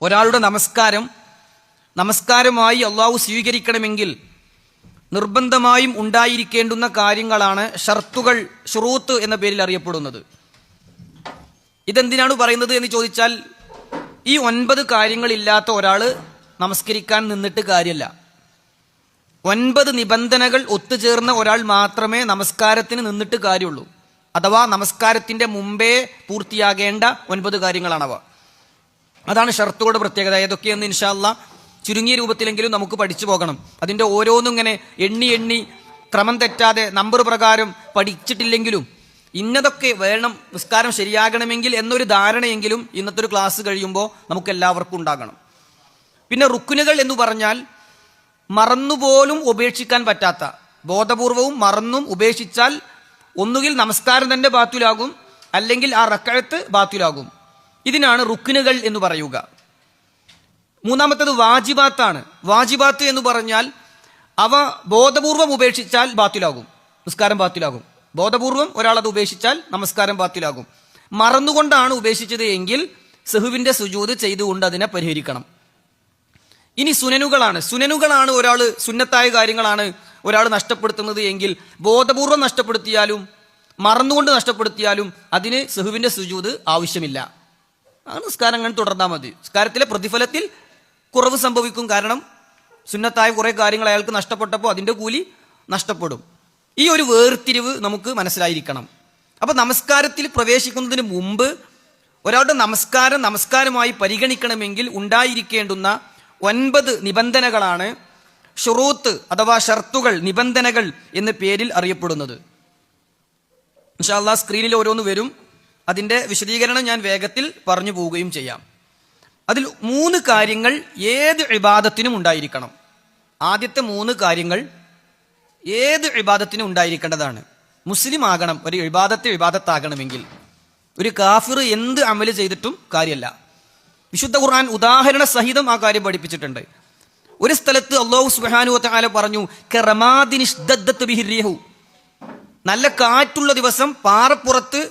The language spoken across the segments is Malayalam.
ഒരാളുടെ നമസ്കാരമായി അള്ളാഹു സ്വീകരിക്കണമെങ്കിൽ നിർബന്ധമായും ഉണ്ടായിരിക്കേണ്ടുന്ന കാര്യങ്ങളാണ് ഷർത്തുകൾ, ശുറൂത്ത് എന്ന പേരിൽ അറിയപ്പെടുന്നത്. ഇതെന്തിനാണ് പറയുന്നത് എന്ന് ചോദിച്ചാൽ, ഈ 9 കാര്യങ്ങളില്ലാത്ത ഒരാൾ നമസ്കരിക്കാൻ നിന്നിട്ട് കാര്യമില്ല. 9 നിബന്ധനകൾ ഒത്തുചേർന്ന ഒരാൾ മാത്രമേ നമസ്കാരത്തിന് നിന്നിട്ട് കാര്യമുള്ളൂ. അഥവാ നമസ്കാരത്തിന്റെ മുമ്പേ പൂർത്തിയാകേണ്ട 9 കാര്യങ്ങളാണവ. അതാണ് ഷർത്തുകളുടെ പ്രത്യേകത. ഏതൊക്കെയെന്ന് ഇൻഷാ അല്ലാഹ് ചുരുങ്ങിയ രൂപത്തിലെങ്കിലും നമുക്ക് പഠിച്ചു പോകണം. അതിന്റെ ഓരോന്നും ഇങ്ങനെ എണ്ണി ക്രമം തെറ്റാതെ നമ്പർ പ്രകാരം പഠിച്ചിട്ടില്ലെങ്കിലും ഇന്നതൊക്കെ വേണം നിസ്കാരം ശരിയാകണമെങ്കിൽ എന്നൊരു ധാരണയെങ്കിലും ഇന്നത്തെ ഒരു ക്ലാസ് കഴിയുമ്പോൾ നമുക്ക് എല്ലാവർക്കും ഉണ്ടാകണം. പിന്നെ റുക്നുകൾ എന്ന് പറഞ്ഞാൽ മറന്നുപോലും ഉപേക്ഷിക്കാൻ പറ്റാത്ത, ബോധപൂർവവും മറന്നും ഉപേക്ഷിച്ചാൽ ഒന്നുകിൽ നമസ്കാരം തന്നെ ബാത്തുലാകും, അല്ലെങ്കിൽ ആ റക്അത്ത് ബാത്തുലാകും. ഇതിനാണ് റുക്നുകൾ എന്ന് പറയുക. മൂന്നാമത്തേത് വാജിബാത്താണ്. വാജിബാത്ത് എന്ന് പറഞ്ഞാൽ അവ ബോധപൂർവം ഉപേക്ഷിച്ചാൽ ബാത്തുലാകും, നിസ്കാരം ബാത്തുലാകും. ബോധപൂർവം ഒരാൾ അത് ഉപേക്ഷിച്ചാൽ നമസ്കാരം ബാത്തുലാകും. മറന്നുകൊണ്ടാണ് ഉപേക്ഷിച്ചത് എങ്കിൽ സഹുവിന്റെ സുജൂദ് ചെയ്തുകൊണ്ട് അതിനെ പരിഹരിക്കണം. ഇനി സുനനുകളാണ് ഒരാൾ, സുന്നത്തായ കാര്യങ്ങളാണ് ഒരാൾ നഷ്ടപ്പെടുത്തുന്നത് എങ്കിൽ ബോധപൂർവം നഷ്ടപ്പെടുത്തിയാലും മറന്നുകൊണ്ട് നഷ്ടപ്പെടുത്തിയാലും അതിന് സഹുവിന്റെ സുജൂദ് ആവശ്യമില്ല. ആ നിസ്കാരം അങ്ങനെ തുടർന്നാൽ മതി. നിസ്കാരത്തിലെ പ്രതിഫലത്തിൽ കുറവ് സംഭവിക്കും. കാരണം സുന്നത്തായ കുറെ കാര്യങ്ങൾ അയാൾക്ക് നഷ്ടപ്പെട്ടപ്പോൾ അതിന്റെ കൂലി നഷ്ടപ്പെടും. ഈ ഒരു വേർതിരിവ് നമുക്ക് മനസ്സിലായിരിക്കണം. അപ്പൊ നമസ്കാരത്തിൽ പ്രവേശിക്കുന്നതിന് മുമ്പ് ഒരാളുടെ നമസ്കാരമായി പരിഗണിക്കണമെങ്കിൽ ഉണ്ടായിരിക്കേണ്ടുന്ന 9 നിബന്ധനകളാണ് ഷുറൂത്ത് അഥവാ ഷർത്തുകൾ, നിബന്ധനകൾ എന്ന പേരിൽ അറിയപ്പെടുന്നത്. ഇൻഷാ അല്ലാഹ് സ്ക്രീനിൽ ഓരോന്ന് വരും. അതിന്റെ വിശദീകരണം ഞാൻ വേഗത്തിൽ പറഞ്ഞു പോവുകയും ചെയ്യാം. അതിൽ 3 കാര്യങ്ങൾ ഏത് ഇബാദത്തിനും ഉണ്ടായിരിക്കണം. ആദ്യത്തെ 3 കാര്യങ്ങൾ ഏത് ഇബാദത്തിനും ഉണ്ടായിരിക്കേണ്ടതാണ്. മുസ്ലിം ആകണം ഒരു ഇബാദത്താകണമെങ്കിൽ. ഒരു കാഫിർ എന്ത് അമല് ചെയ്തിട്ടും കാര്യമല്ല. വിശുദ്ധ ഖുർആൻ ഉദാഹരണ സഹിതം ആ കാര്യം പഠിപ്പിച്ചിട്ടുണ്ട്. ഒരു സ്ഥലത്ത് അല്ലാഹു സുബ്ഹാനഹു വ തആല പറഞ്ഞു, കറമാദിനിഷ്ദദ്ദത് ബിഹിർ റീഹു, നല്ല കാറ്റുള്ള ദിവസം പാറപ്പുറത്ത്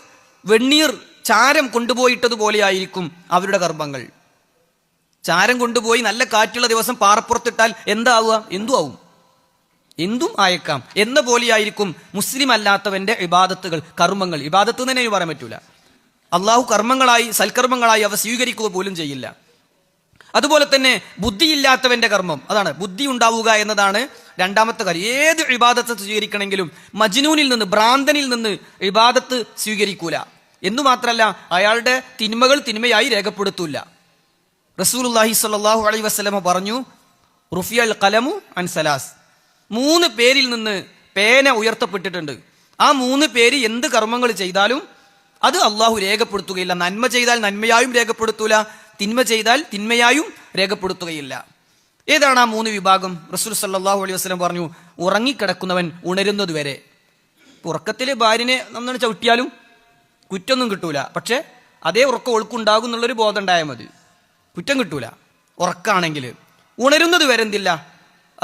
വെണ്ണീർ ചാരം കൊണ്ടുപോയിട്ടതുപോലെയായിരിക്കും അവരുടെ കർമ്മങ്ങൾ. ചാരം കൊണ്ടുപോയി നല്ല കാറ്റുള്ള ദിവസം പാറപ്പുറത്തിട്ടാൽ എന്താവുക? എന്തും ആയേക്കാം എന്ന പോലെയായിരിക്കും മുസ്ലിം അല്ലാത്തവന്റെ ഇബാദത്തുകൾ, കർമ്മങ്ങൾ. ഇബാദത്ത് തന്നെ പറയാൻ പറ്റൂല. അള്ളാഹു കർമ്മങ്ങളായി, സൽക്കർമ്മങ്ങളായി അവ സ്വീകരിക്കുക പോലും ചെയ്യില്ല. അതുപോലെ തന്നെ ബുദ്ധിയില്ലാത്തവന്റെ കർമ്മം, അതാണ് ബുദ്ധി ഉണ്ടാവുക എന്നതാണ് രണ്ടാമത്തെ കാര്യം. ഏത് ഇബാദത്ത് സ്വീകരിക്കണമെങ്കിലും മജ്നൂനിൽ നിന്ന്, ഭ്രാന്തനിൽ നിന്ന് ഇബാദത്ത് സ്വീകരിക്കൂല. എന്നു മാത്രമല്ല അയാളുടെ തിന്മകൾ തിന്മയായി രേഖപ്പെടുത്തൂല. റസൂലുള്ളാഹി സ്വല്ലല്ലാഹു അലൈഹി വസല്ലമ പറഞ്ഞു, റുഫിയൽ ഖലമു അൻ സലാസ്, 3 പേരിൽ നിന്ന് പേന ഉയർത്തപ്പെട്ടിട്ടുണ്ട്. ആ 3 പേര് എന്ത് കർമ്മങ്ങൾ ചെയ്താലും അത് അള്ളാഹു രേഖപ്പെടുത്തുകയില്ല. നന്മ ചെയ്താൽ നന്മയായും രേഖപ്പെടുത്തൂല, തിന്മ ചെയ്താൽ തിന്മയായും രേഖപ്പെടുത്തുകയില്ല. ഏതാണ് ആ 3 വിഭാഗം? റസൂൽ സല്ലല്ലാഹു അലൈഹി വസല്ലം പറഞ്ഞു, ഉറങ്ങിക്കിടക്കുന്നവൻ ഉണരുന്നത് വരെ. ഉറക്കത്തിലെ ഭാര്യനെ നന്നാണ് ചവിട്ടിയാലും കുറ്റൊന്നും കിട്ടൂല. പക്ഷെ അതേ ഉറക്കം ഒഴുക്കുണ്ടാകും എന്നുള്ളൊരു ബോധം ഉണ്ടായാൽ മതി, കുറ്റം കിട്ടൂല. ഉറക്കാണെങ്കിൽ ഉണരുന്നത് വരെ എന്തില്ല,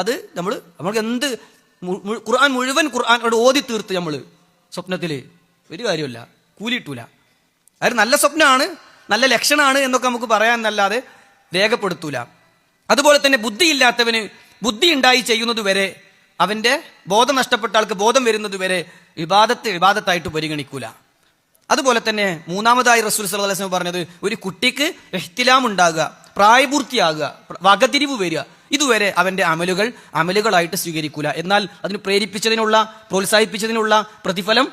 അത് നമ്മൾക്ക് എന്ത് ഖുർആൻ മുഴുവൻ ഓതി തീർത്ത് നമ്മൾ സ്വപ്നത്തിൽ ഒരു കാര്യമില്ല, കൂലിയിട്ടൂല. അത് നല്ല സ്വപ്നമാണ്, നല്ല ലക്ഷണമാണ് എന്നൊക്കെ നമുക്ക് പറയാമെന്നല്ലാതെ രേഖപ്പെടുത്തൂല. അതുപോലെ തന്നെ ബുദ്ധിയില്ലാത്തവന് ബുദ്ധി ഉണ്ടായി ചെയ്യുന്നത് വരെ, അവന്റെ ബോധം നഷ്ടപ്പെട്ട ആൾക്ക് ബോധം വരുന്നത് വരെ ഇബാദത്തായിട്ട് പരിഗണിക്കൂല. അതുപോലെ തന്നെ മൂന്നാമതായി റസൂൽ സല്ലല്ലാഹു അലൈഹി വസല്ലം പറഞ്ഞത്, ഒരു കുട്ടിക്ക് ഇഹ്തിലാം ഉണ്ടാകുക, പ്രായപൂർത്തിയാകുക, വകതിരിവ് വരിക, ഇതുവരെ അവന്റെ അമലുകളായിട്ട് സ്വീകരിക്കൂല. എന്നാൽ അതിന് പ്രേരിപ്പിച്ചതിനുള്ള, പ്രോത്സാഹിപ്പിച്ചതിനുള്ള പ്രതിഫലം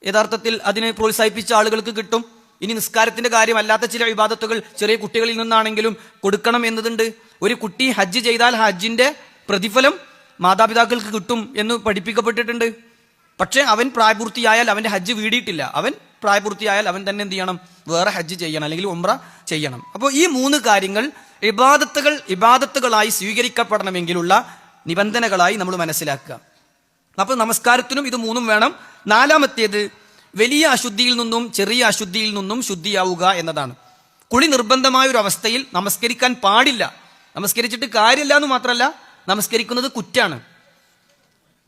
യഥാർത്ഥത്തിൽ അതിനെ പ്രോത്സാഹിപ്പിച്ച ആളുകൾക്ക് കിട്ടും. ഇനി നിസ്കാരത്തിന്റെ കാര്യമല്ലാത്ത ചില ഇബാദത്തുകൾ ചെറിയ കുട്ടികളിൽ നിന്നാണെങ്കിലും കൊടുക്കണം എന്നതുണ്ട്. ഒരു കുട്ടി ഹജ്ജ് ചെയ്താൽ ഹജ്ജിന്റെ പ്രതിഫലം മാതാപിതാക്കൾക്ക് കിട്ടും എന്ന് പഠിപ്പിക്കപ്പെട്ടിട്ടുണ്ട്. പക്ഷെ അവൻ പ്രായപൂർത്തിയായാൽ അവന്റെ ഹജ്ജ് വീടിയിട്ടില്ല. അവൻ പ്രായപൂർത്തിയായാൽ അവൻ തന്നെ എന്ത് ചെയ്യണം? വേറെ ഹജ്ജ് ചെയ്യണം, അല്ലെങ്കിൽ ഉംറ ചെയ്യണം. അപ്പോൾ ഈ 3 കാര്യങ്ങൾ ഇബാദത്തുകളായി സ്വീകരിക്കപ്പെടണമെങ്കിലുള്ള നിബന്ധനകളായി നമ്മൾ മനസ്സിലാക്കുക. അപ്പൊ നമസ്കാരത്തിനും ഇത് 3 വേണം. 4-മത്തേത് വലിയ അശുദ്ധിയിൽ നിന്നും ചെറിയ അശുദ്ധിയിൽ നിന്നും ശുദ്ധിയാവുക എന്നതാണ്. കുളി നിർബന്ധമായ ഒരു അവസ്ഥയിൽ നമസ്കരിക്കാൻ പാടില്ല. നമസ്കരിച്ചിട്ട് കാര്യമില്ല എന്ന് മാത്രമല്ല, നമസ്കരിക്കുന്നത് കുറ്റാണ്.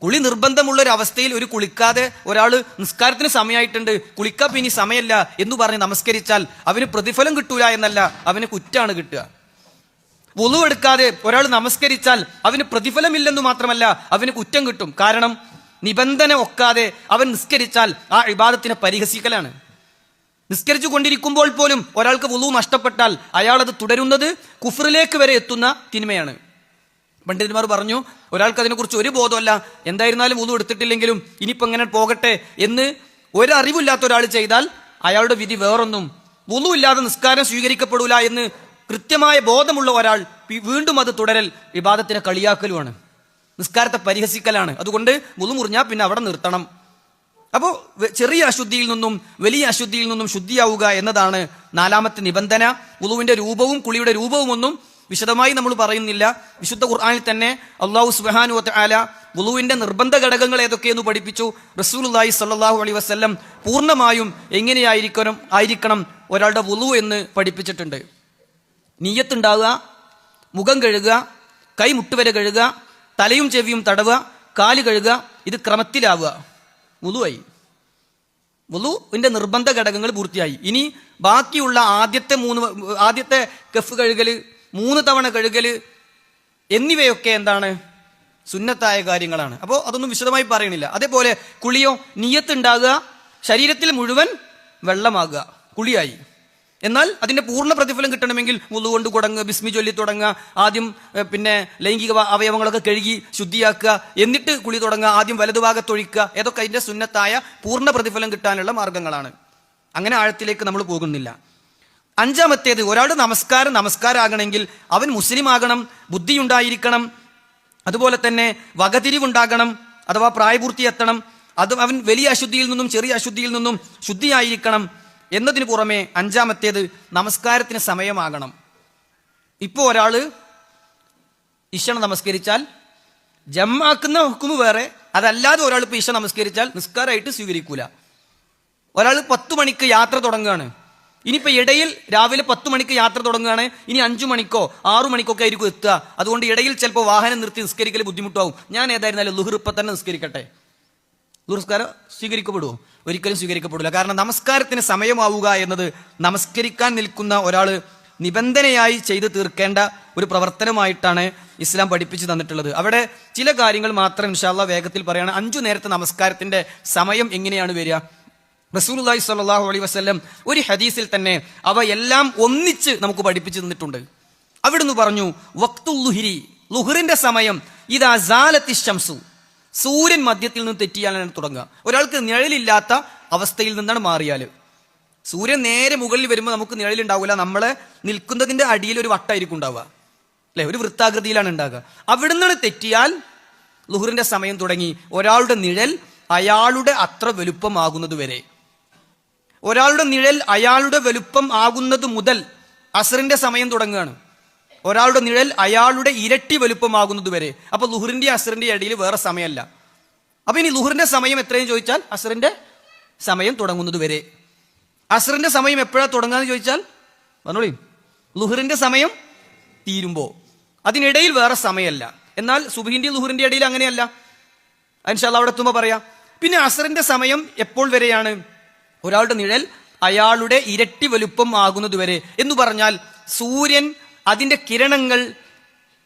കുളി നിർബന്ധമുള്ള ഒരു അവസ്ഥയിൽ ഒരു കുളിക്കാതെ ഒരാൾ നിസ്കാരത്തിന് സമയമായിട്ടുണ്ട്, കുളിക്കാൻ പിന്നെ സമയമല്ല എന്ന് പറഞ്ഞ് നമസ്കരിച്ചാൽ അവന് പ്രതിഫലം കിട്ടൂല എന്നല്ല, അവന് കുറ്റാണ് കിട്ടുക. വുളു എടുക്കാതെ ഒരാൾ നമസ്കരിച്ചാൽ അവന് പ്രതിഫലമില്ലെന്ന് മാത്രമല്ല, അവന് കുറ്റം കിട്ടും. കാരണം നിബന്ധന ഒക്കാതെ അവൻ നിസ്കരിച്ചാൽ ആ ഇബാദത്തിനെ പരിഹസിക്കലാണ്. നിസ്കരിച്ചു കൊണ്ടിരിക്കുമ്പോൾ പോലും ഒരാൾക്ക് വുളു നഷ്ടപ്പെട്ടാൽ അയാൾ അത് തുടരുന്നത് കുഫറിലേക്ക് വരെ എത്തുന്ന തിന്മയാണ്. പണ്ഡിതന്മാർ പറഞ്ഞു, ഒരാൾക്ക് അതിനെക്കുറിച്ച് ഒരു ബോധമല്ല, എന്തായിരുന്നാലും വുളു എടുത്തിട്ടില്ലെങ്കിലും ഇനിയിപ്പോൾ എങ്ങനെ പോകട്ടെ എന്ന് ഒരറിവില്ലാത്ത ഒരാൾ ചെയ്താൽ അയാളുടെ വിധി വേറൊന്നും. വുളു ഇല്ലാതെ നിസ്കാരം സ്വീകരിക്കപ്പെടൂല എന്ന് കൃത്യമായ ബോധമുള്ള ഒരാൾ വീണ്ടും അത് തുടരൽ ഇബാദത്തിനെ കളിയാക്കലുമാണ്, നിസ്കാരത്തെ പരിഹസിക്കലാണ്. അതുകൊണ്ട് വുളു മുറിഞ്ഞാൽ പിന്നെ അവിടെ നിർത്തണം. അപ്പോൾ ചെറിയ അശുദ്ധിയിൽ നിന്നും വലിയ അശുദ്ധിയിൽ നിന്നും ശുദ്ധിയാവുക എന്നതാണ് 4ാമത്തെ നിബന്ധന. വുളുവിന്റെ രൂപവും കുളിയുടെ രൂപവും ഒന്നും വിശദമായി നമ്മൾ പറയുന്നില്ല. വിശുദ്ധ ഖുർആനിൽ തന്നെ അല്ലാഹു സുബ്ഹാനഹു വ തആല വുളുവിന്റെ നിർബന്ധ ഘടകങ്ങൾ ഏതൊക്കെയെന്ന് പഠിപ്പിച്ചു. റസൂലുള്ളാഹി സ്വല്ലല്ലാഹു അലൈഹി വസല്ലം പൂർണ്ണമായും എങ്ങനെയായിരിക്കണം ഒരാളുടെ വുളു എന്ന് പഠിപ്പിച്ചിട്ടുണ്ട്. നിയ്യത്തുണ്ടാവുക, മുഖം കഴുകുക, കൈ മുട്ടുവരെ കഴുകുക, തലയും ചെവിയും തടവുക, കാല് കഴുകുക, ഇത് ക്രമത്തിലാവുക. വുളുവായി. വുളുവിന്റെ നിർബന്ധ ഘടകങ്ങൾ പൂർത്തിയായി. ഇനി ബാക്കിയുള്ള ആദ്യത്തെ കഫ് കഴുകല്, 3 തവണ കഴുകല് എന്നിവയൊക്കെ എന്താണ്? സുന്നത്തായ കാര്യങ്ങളാണ്. അപ്പോൾ അതൊന്നും വിശദമായി പറയണില്ല. അതേപോലെ കുളിയോ, നിയ്യത്തുണ്ടാകുക, ശരീരത്തിൽ മുഴുവൻ വെള്ളമാകുക, കുളിയായി. എന്നാൽ അതിന്റെ പൂർണ്ണ പ്രതിഫലം കിട്ടണമെങ്കിൽ വുളു കൊണ്ട് തുടങ്ങുക, ബിസ്മി ചൊല്ലി തുടങ്ങുക, ആദ്യം പിന്നെ ലൈംഗിക അവയവങ്ങളൊക്കെ കഴുകി ശുദ്ധിയാക്കുക, എന്നിട്ട് കുളി തുടങ്ങുക, ആദ്യം വലതുഭാഗത്തൊഴിക്കുക. ഏതൊക്കെ അതിന്റെ സുന്നത്തായ പൂർണ്ണ പ്രതിഫലം കിട്ടാനുള്ള മാർഗങ്ങളാണ്. അങ്ങനെ ആഴത്തിലേക്ക് നമ്മൾ പോകുന്നില്ല. 5ാമത്തേത്, ഒരാളുടെ നമസ്കാരമാകണമെങ്കിൽ അവൻ മുസ്ലിം ആകണം, ബുദ്ധിയുണ്ടായിരിക്കണം, അതുപോലെ തന്നെ വകതിരിവുണ്ടാകണം, അഥവാ പ്രായപൂർത്തി എത്തണം, അത് അവൻ വലിയ അശുദ്ധിയിൽ നിന്നും ചെറിയ അശുദ്ധിയിൽ നിന്നും ശുദ്ധിയായിരിക്കണം എന്നതിന് പുറമെ 5ാമത്തേത് നമസ്കാരത്തിന് സമയമാകണം. ഇപ്പോൾ ഒരാള് ഇശ നമസ്കരിച്ചാൽ ജമ്മാക്കുന്ന ഹുക്കുമ് വേറെ, അതല്ലാതെ ഒരാൾ ഇപ്പോൾ ഇശ നമസ്കരിച്ചാൽ നിസ്കാരമായിട്ട് സ്വീകരിക്കൂല. ഒരാൾ 10 മണിക്ക് യാത്ര തുടങ്ങുകയാണ്, ഇനിയിപ്പോൾ ഇടയിൽ രാവിലെ 10 മണിക്ക് യാത്ര തുടങ്ങുകയാണ്, ഇനി 5 മണിക്കോ 6 മണിക്കൊക്കെ ആയിരിക്കും എത്തുക. അതുകൊണ്ട് ഇടയിൽ ചിലപ്പോൾ വാഹനം നിർത്തി നിസ്കരിക്കൽ ബുദ്ധിമുട്ടാവും. ഞാൻ ഏതായിരുന്നാലും ലുഹർ ഇപ്പം തന്നെ നിസ്കരിക്കട്ടെ. നമസ്കാരം സ്വീകരിക്കപ്പെടുമോ? ഒരിക്കലും സ്വീകരിക്കപ്പെടില്ല. കാരണം നമസ്കാരത്തിന് സമയമാവുക എന്നത് നമസ്കരിക്കാൻ നിൽക്കുന്ന ഒരാൾ നിബന്ധനയായി ചെയ്തു തീർക്കേണ്ട ഒരു പ്രവർത്തനമായിട്ടാണ് ഇസ്ലാം പഠിപ്പിച്ചു തന്നിട്ടുള്ളത്. അവിടെ ചില കാര്യങ്ങൾ മാത്രം ഇൻഷാ അല്ലാഹ് വേഗത്തിൽ പറയുകയാണ്. 5 നേരത്തെ നമസ്കാരത്തിന്റെ സമയം എങ്ങനെയാണ് വരിക? റസൂലുള്ളാഹി സ്വല്ലല്ലാഹു അലൈഹി വസല്ലം ഒരു ഹദീസിൽ തന്നെ അവ എല്ലാം ഒന്നിച്ച് നമുക്ക് പഠിപ്പിച്ചു തന്നിട്ടുണ്ട്. അവിടുന്ന് പറഞ്ഞു, വഖ്തുൽ ളുഹ്രി, ളുഹ്റിന്റെ സമയം ഇദാ സാലത്തി ശംസു, സൂര്യൻ മധ്യത്തിൽ നിന്ന് തെറ്റിയാലാണ് തുടങ്ങുക. ഒരാൾക്ക് നിഴലില്ലാത്ത അവസ്ഥയിൽ നിന്നാണ് മാറിയാൽ, സൂര്യൻ നേരെ മുകളിൽ വരുമ്പോൾ നമുക്ക് നിഴലുണ്ടാവില്ല, നമ്മളെ നിൽക്കുന്നതിന്റെ അടിയിൽ ഒരു വട്ടായിരിക്കും ഉണ്ടാവുക, അല്ലെ, ഒരു വൃത്താകൃതിയിലാണ് ഉണ്ടാകുക. അവിടുന്ന് തെറ്റിയാൽ ളുഹ്റിന്റെ സമയം തുടങ്ങി. ഒരാളുടെ നിഴൽ അയാളുടെ അത്ര വലുപ്പമാകുന്നത് വരെ, ഒരാളുടെ നിഴൽ അയാളുടെ വലുപ്പം ആകുന്നത് മുതൽ അസ്റിന്റെ സമയം തുടങ്ങുകയാണ്. ഒരാളുടെ നിഴൽ അയാളുടെ ഇരട്ടി വലുപ്പമാകുന്നത് വരെ. അപ്പൊ ളുഹ്റിന്റെ അസ്റിന്റെ ഇടയിൽ വേറെ സമയമല്ല. അപ്പൊ ഇനി ളുഹ്റിന്റെ സമയം എത്രയും ചോദിച്ചാൽ അസ്റിന്റെ സമയം തുടങ്ങുന്നത് വരെ. അസ്റിന്റെ സമയം എപ്പോഴാണ് തുടങ്ങാന്ന് ചോദിച്ചാൽ പറഞ്ഞോളി, ളുഹ്റിന്റെ സമയം തീരുമ്പോ. അതിനിടയിൽ വേറെ സമയമല്ല. എന്നാൽ സുബ്ഹിന്റെ ളുഹ്റിന്റെ ഇടയിൽ അങ്ങനെയല്ല. ഇൻഷാ അല്ലാഹ് അവിടെ എത്തുമ്പോൾ പറയാം. പിന്നെ അസ്റിന്റെ സമയം എപ്പോൾ വരെയാണ്? ഒരാളുടെ നിഴൽ അയാളുടെ ഇരട്ടി വലുപ്പം ആകുന്നത് വരെ. എന്ന് പറഞ്ഞാൽ സൂര്യൻ അതിന്റെ കിരണങ്ങൾ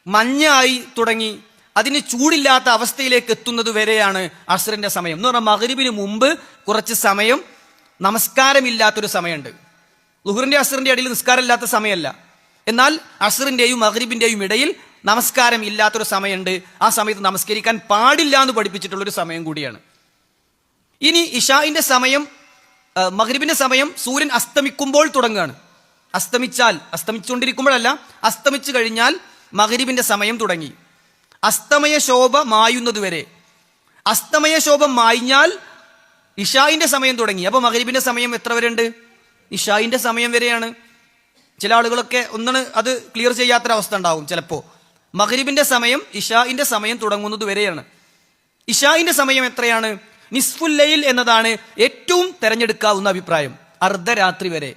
മഞ്ഞായി തുടങ്ങി അതിന് ചൂടില്ലാത്ത അവസ്ഥയിലേക്ക് എത്തുന്നത് വരെയാണ് അസ്റിന്റെ സമയം. എന്ന് പറഞ്ഞാൽ മഗ്രിബിന് മുമ്പ് കുറച്ച് സമയം നമസ്കാരമില്ലാത്തൊരു സമയമുണ്ട്. ളുഹ്റിന്റെ അസ്റിന്റെ ഇടയിൽ നിസ്കാരമില്ലാത്ത സമയമല്ല. എന്നാൽ അസ്റിന്റെയും മഗ്രിബിന്റെയും ഇടയിൽ നമസ്കാരം ഇല്ലാത്തൊരു സമയമുണ്ട്. ആ സമയത്ത് നമസ്കരിക്കാൻ പാടില്ല എന്ന് പഠിപ്പിച്ചിട്ടുള്ളൊരു സമയം കൂടിയാണ്. ഇനി ഇശാഇന്റെ സമയം, മഗ്രിബിന്റെ സമയം സൂര്യൻ അസ്തമിക്കുമ്പോൾ തുടങ്ങുകയാണ്. അസ്തമിച്ചുകൊണ്ടിരിക്കുമ്പോഴല്ല, അസ്തമിച്ചു കഴിഞ്ഞാൽ മഗ്രിബിന്റെ സമയം തുടങ്ങി. അസ്തമയ ശോഭ മായുന്നത് വരെ. അസ്തമയ ശോഭ മായിഞ്ഞാൽ ഇശാഇന്റെ സമയം തുടങ്ങി. അപ്പൊ മഗ്രിബിന്റെ സമയം എത്ര വരെ ഉണ്ട്? ഇശാഇന്റെ സമയം വരെയാണ്. ചില ആളുകളൊക്കെ ഒന്നാണ് അത് ക്ലിയർ ചെയ്യാത്തൊരവസ്ഥ ഉണ്ടാവും. ചിലപ്പോ മഗ്രിബിന്റെ സമയം ഇശാഇന്റെ സമയം തുടങ്ങുന്നത് വരെയാണ്. ഇശാഇന്റെ സമയം എത്രയാണ്? നിസ്ഫുൽ ലൈൽ എന്നതാണ് ഏറ്റവും തെരഞ്ഞെടുക്കാവുന്ന അഭിപ്രായം, അർദ്ധരാത്രി വരെ.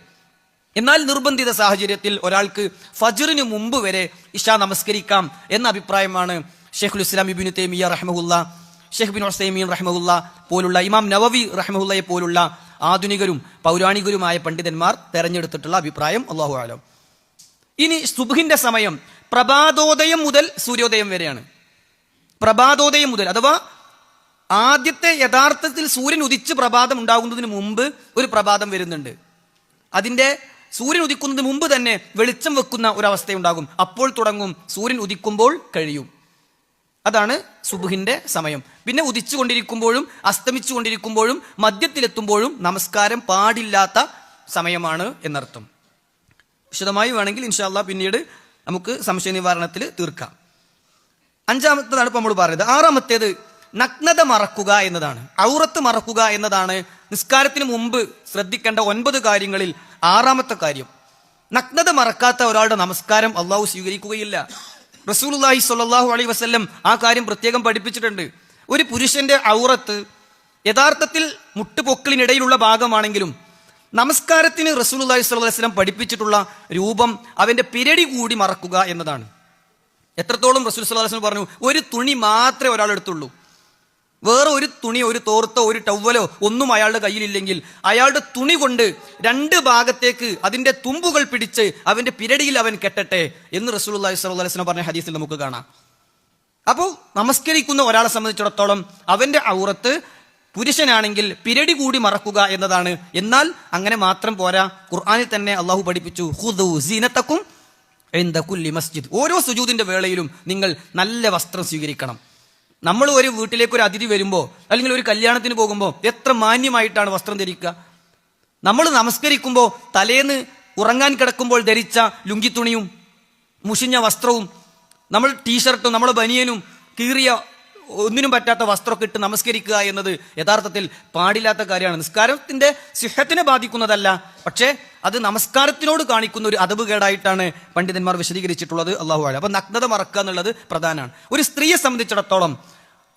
എന്നാൽ നിർബന്ധിത സാഹചര്യത്തിൽ ഒരാൾക്ക് ഫജ്റിന് മുമ്പ് വരെ ഇശാ നമസ്കരിക്കാം എന്ന അഭിപ്രായമാണ് ഷെയ്ഖുൽ ഇസ്ലാം ഇബ്നു തൈമിയ്യ റഹ്മഹുല്ലാ ഷെയ്ഖ് ബിൻ ഉസൈമീൻ റഹ്മഹുല്ല പോലുള്ള, ഇമാം നവവി റഹ്മഹുല്ലയെ പോലുള്ള ആധുനികരും പൗരാണികരുമായ പണ്ഡിതന്മാർ തെരഞ്ഞെടുത്തിട്ടുള്ള അഭിപ്രായം. അല്ലാഹു അലം. ഇനി സുബ്ഹിന്റെ സമയം പ്രഭാതോദയം മുതൽ സൂര്യോദയം വരെയാണ്. പ്രഭാതോദയം മുതൽ, അഥവാ ആദ്യത്തെ യഥാർത്ഥത്തിൽ സൂര്യൻ ഉദിച്ച് പ്രഭാതം ഉണ്ടാകുന്നതിന് മുമ്പ് ഒരു പ്രഭാതം വരുന്നുണ്ട്. അതിന്റെ സൂര്യൻ ഉദിക്കുന്നതിന് മുമ്പ് തന്നെ വെളിച്ചം വെക്കുന്ന ഒരവസ്ഥയുണ്ടാകും. അപ്പോൾ തുടങ്ങും, സൂര്യൻ ഉദിക്കുമ്പോൾ കഴിയും. അതാണ് സുബ്ഹിന്റെ സമയം. പിന്നെ ഉദിച്ചുകൊണ്ടിരിക്കുമ്പോഴും അസ്തമിച്ചു കൊണ്ടിരിക്കുമ്പോഴും മധ്യത്തിലെത്തുമ്പോഴും നമസ്കാരം പാടില്ലാത്ത സമയമാണ് എന്നർത്ഥം. വിശദമായി വേണമെങ്കിൽ ഇൻഷാ അല്ലാഹ് പിന്നീട് നമുക്ക് സംശയ നിവാരണത്തിൽ തീർക്കാം. അഞ്ചാമത്തേതാണ് ഇപ്പൊ നമ്മൾ പറയുന്നത്. ആറാമത്തേത് നഗ്നത മറക്കുക എന്നതാണ്. ഔറത്ത് മറക്കുക എന്നതാണ് നിസ്കാരത്തിന് മുമ്പ് ശ്രദ്ധിക്കേണ്ട 9 കാര്യങ്ങളിൽ ആറാമത്തെ കാര്യം. നഗ്നത മറക്കാത്ത ഒരാളുടെ നമസ്കാരം അള്ളാഹു സ്വീകരിക്കുകയില്ല. റസൂലുള്ളാഹി സ്വല്ലല്ലാഹു അലൈഹി വസല്ലം ആ കാര്യം പ്രത്യേകം പഠിപ്പിച്ചിട്ടുണ്ട്. ഒരു പുരുഷന്റെ ഔറത്ത് യഥാർത്ഥത്തിൽ മുട്ടുപൊക്കിളിനിടയിലുള്ള ഭാഗമാണെങ്കിലും നമസ്കാരത്തിന് റസൂലുള്ളാഹി സ്വല്ലല്ലാഹു അലൈഹി വസല്ലം പഠിപ്പിച്ചിട്ടുള്ള രൂപം അവന്റെ പിരടി കൂടി മറക്കുക എന്നതാണ്. എത്രത്തോളം റസൂൽ സ്വല്ലല്ലാഹു അലൈഹി വസല്ലം പറഞ്ഞു, ഒരു തുണി മാത്രമേ ഒരാളെടുത്തുള്ളൂ. വേറെ ഒരു തുണി, ഒരു തോർത്തോ ഒരു ടവ്വലോ ഒന്നും അയാളുടെ കയ്യിലില്ലെങ്കിൽ അയാളുടെ തുണി കൊണ്ട് 2 ഭാഗത്തേക്ക് അതിന്റെ തുമ്പുകൾ പിടിച്ച് അവന്റെ പിരടിയിൽ അവൻ കെട്ടട്ടെ എന്ന് റസൂലുള്ളാഹി സ്വല്ലല്ലാഹു അലൈഹി വസല്ലം പറഞ്ഞ ഹദീസിൽ നമുക്ക് കാണാം. അപ്പോൾ നമസ്കരിക്കുന്ന ഒരാളെ സംബന്ധിച്ചിടത്തോളം അവന്റെ ഔറത്ത് പുരുഷനാണെങ്കിൽ പിരടി കൂടി മറക്കുക എന്നതാണ്. എന്നാൽ അങ്ങനെ മാത്രം പോരാ. ഖുർആനിൽ തന്നെ അള്ളാഹു പഠിപ്പിച്ചു, ഖുദൂ സീനത്തക്കും ഇൻദ കുല്ലി മസ്ജിദ്. ഓരോ സുജൂദിന്റെ വേളയിലും നിങ്ങൾ നല്ല വസ്ത്രം സ്വീകരിക്കണം. നമ്മൾ ഒരു വീട്ടിലേക്ക് ഒരു അതിഥി വരുമ്പോൾ അല്ലെങ്കിൽ ഒരു കല്യാണത്തിന് പോകുമ്പോൾ എത്ര മാന്യമായിട്ടാണ് വസ്ത്രം ധരിക്കുക. നമ്മൾ നമസ്കരിക്കുമ്പോൾ തലേന്ന് ഉറങ്ങാൻ കിടക്കുമ്പോൾ ധരിച്ച ലുങ്കിത്തുണിയും മുഷിഞ്ഞ വസ്ത്രവും, നമ്മൾ ടീഷർട്ടും നമ്മളെ ബനിയനും കീറിയ ഒന്നിനും പറ്റാത്ത വസ്ത്രമൊക്കെ ഇട്ട് നമസ്കരിക്കുക എന്നത് യഥാർത്ഥത്തിൽ പാടില്ലാത്ത കാര്യമാണ്. നിസ്കാരത്തിന്റെ സിഹത്തിനെ ബാധിക്കുന്നതല്ല, പക്ഷേ അത് നമസ്കാരത്തിനോട് കാണിക്കുന്ന ഒരു അദബ് കേടായിട്ടാണ് പണ്ഡിതന്മാർ വിശദീകരിച്ചിട്ടുള്ളത്. അല്ലാഹു അലം. അപ്പൊ നഗ്നത മറക്കുക എന്നുള്ളത് പ്രധാനമാണ്. ഒരു സ്ത്രീയെ സംബന്ധിച്ചിടത്തോളം